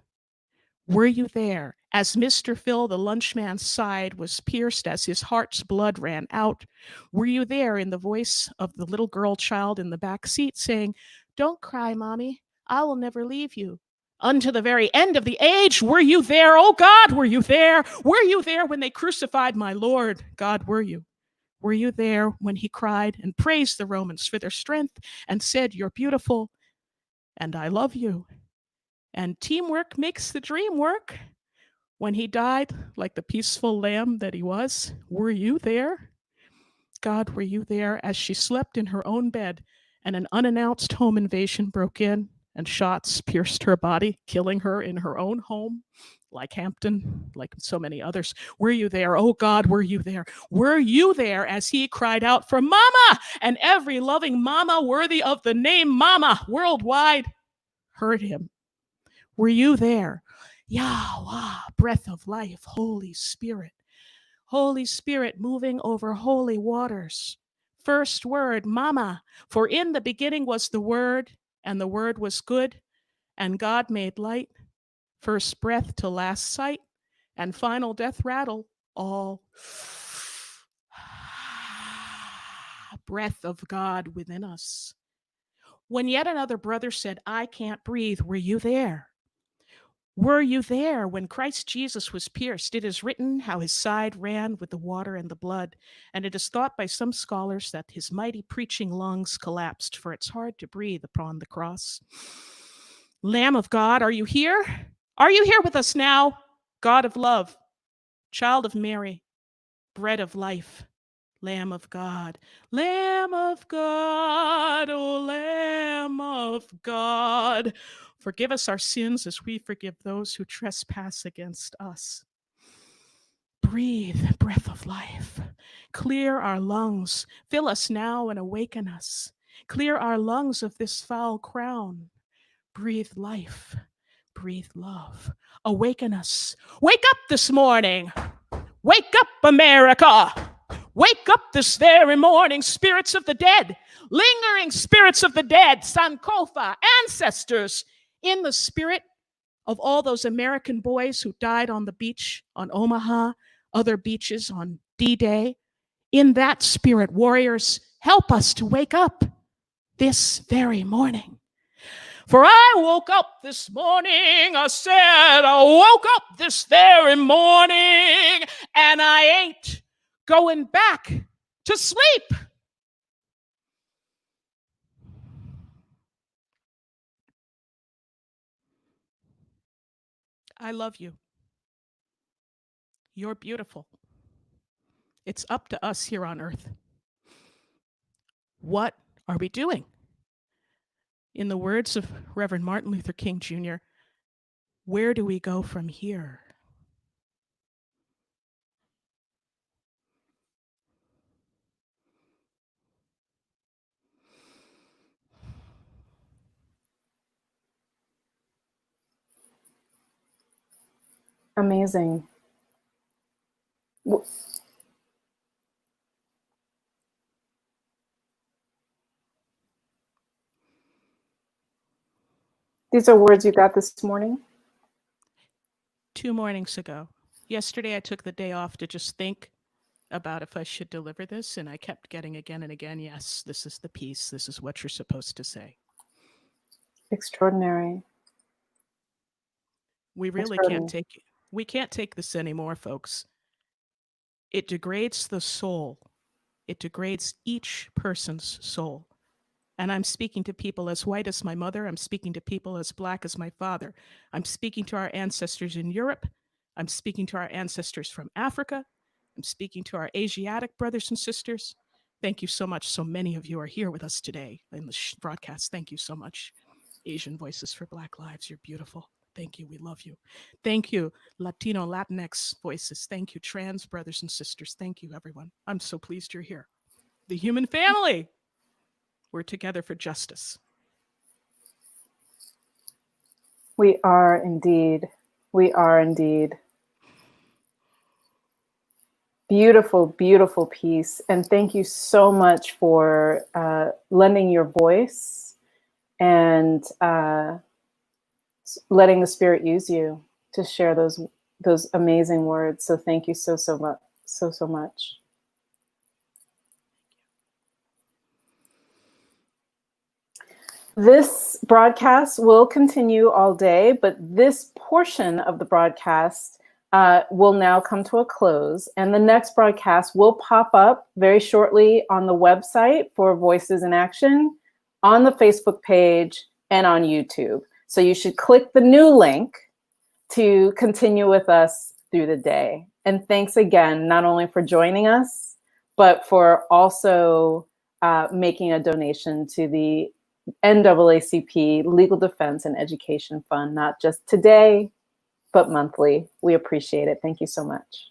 Were you there as Mr. Phil, the lunchman's side was pierced as his heart's blood ran out? Were you there in the voice of the little girl child in the back seat saying, don't cry, Mommy, I will never leave you? Unto the very end of the age, were you there? Oh God, were you there? Were you there when they crucified my Lord? God, were you? Were you there when he cried and praised the Romans for their strength and said, you're beautiful and I love you? And teamwork makes the dream work. When he died like the peaceful lamb that he was, were you there? God, were you there as she slept in her own bed and an unannounced home invasion broke in and shots pierced her body, killing her in her own home, like Hampton, like so many others? Were you there? Oh God, were you there? Were you there as he cried out for Mama? And every loving mama worthy of the name Mama worldwide heard him. Were you there? Yahweh, breath of life, Holy Spirit. Holy Spirit moving over holy waters. First word, Mama, for in the beginning was the Word, and the Word was good, and God made light. First breath to last sight, and final death rattle, all breath of God within us. When yet another brother said, I can't breathe, were you there? Were you there when Christ Jesus was pierced? It is written how his side ran with the water and the blood, and it is thought by some scholars that his mighty preaching lungs collapsed, for it's hard to breathe upon the cross. Lamb of God, are you here? Are you here with us now? God of love, child of Mary, bread of life, Lamb of God, oh Lamb of God. Forgive us our sins as we forgive those who trespass against us. Breathe, breath of life. Clear our lungs. Fill us now and awaken us. Clear our lungs of this foul crown. Breathe life. Breathe love. Awaken us. Wake up this morning. Wake up, America. Wake up this very morning, spirits of the dead, lingering spirits of the dead, Sankofa, ancestors, in the spirit of all those American boys who died on the beach on Omaha, other beaches on D-Day. In that spirit, warriors, help us to wake up this very morning. For I woke up this morning, I said, I woke up this very morning, and I ain't going back to sleep. I love you. You're beautiful. It's up to us here on earth. What are we doing? In the words of Reverend Martin Luther King Jr., where do we go from here? Amazing. These are words you got this morning? 2 mornings ago. Yesterday, I took the day off to just think about if I should deliver this, and I kept getting again and again, yes, this is the piece. This is what you're supposed to say. Extraordinary. We really can't take it. We can't take this anymore, folks. It degrades the soul. It degrades each person's soul. And I'm speaking to people as white as my mother. I'm speaking to people as black as my father. I'm speaking to our ancestors in Europe. I'm speaking to our ancestors from Africa. I'm speaking to our Asiatic brothers and sisters. Thank you so much. So many of you are here with us today in the broadcast. Thank you so much. Asian Voices for Black Lives. You're beautiful. Thank you. We love you. Thank you, Latino, Latinx voices. Thank you, trans brothers and sisters. Thank you, everyone. I'm so pleased you're here. the human family. We're together for justice. We are indeed. We are indeed. Beautiful, beautiful piece. And thank you so much for lending your voice and letting the Spirit use you to share those amazing words. So thank you so much. So much. This broadcast will continue all day, but this portion of the broadcast will now come to a close. And the next broadcast will pop up very shortly on the website for Voices in Action, on the Facebook page, and on YouTube. So you should click the new link to continue with us through the day. And thanks again, not only for joining us, but for also making a donation to the NAACP Legal Defense and Education Fund, not just today, but monthly. We appreciate it. Thank you so much.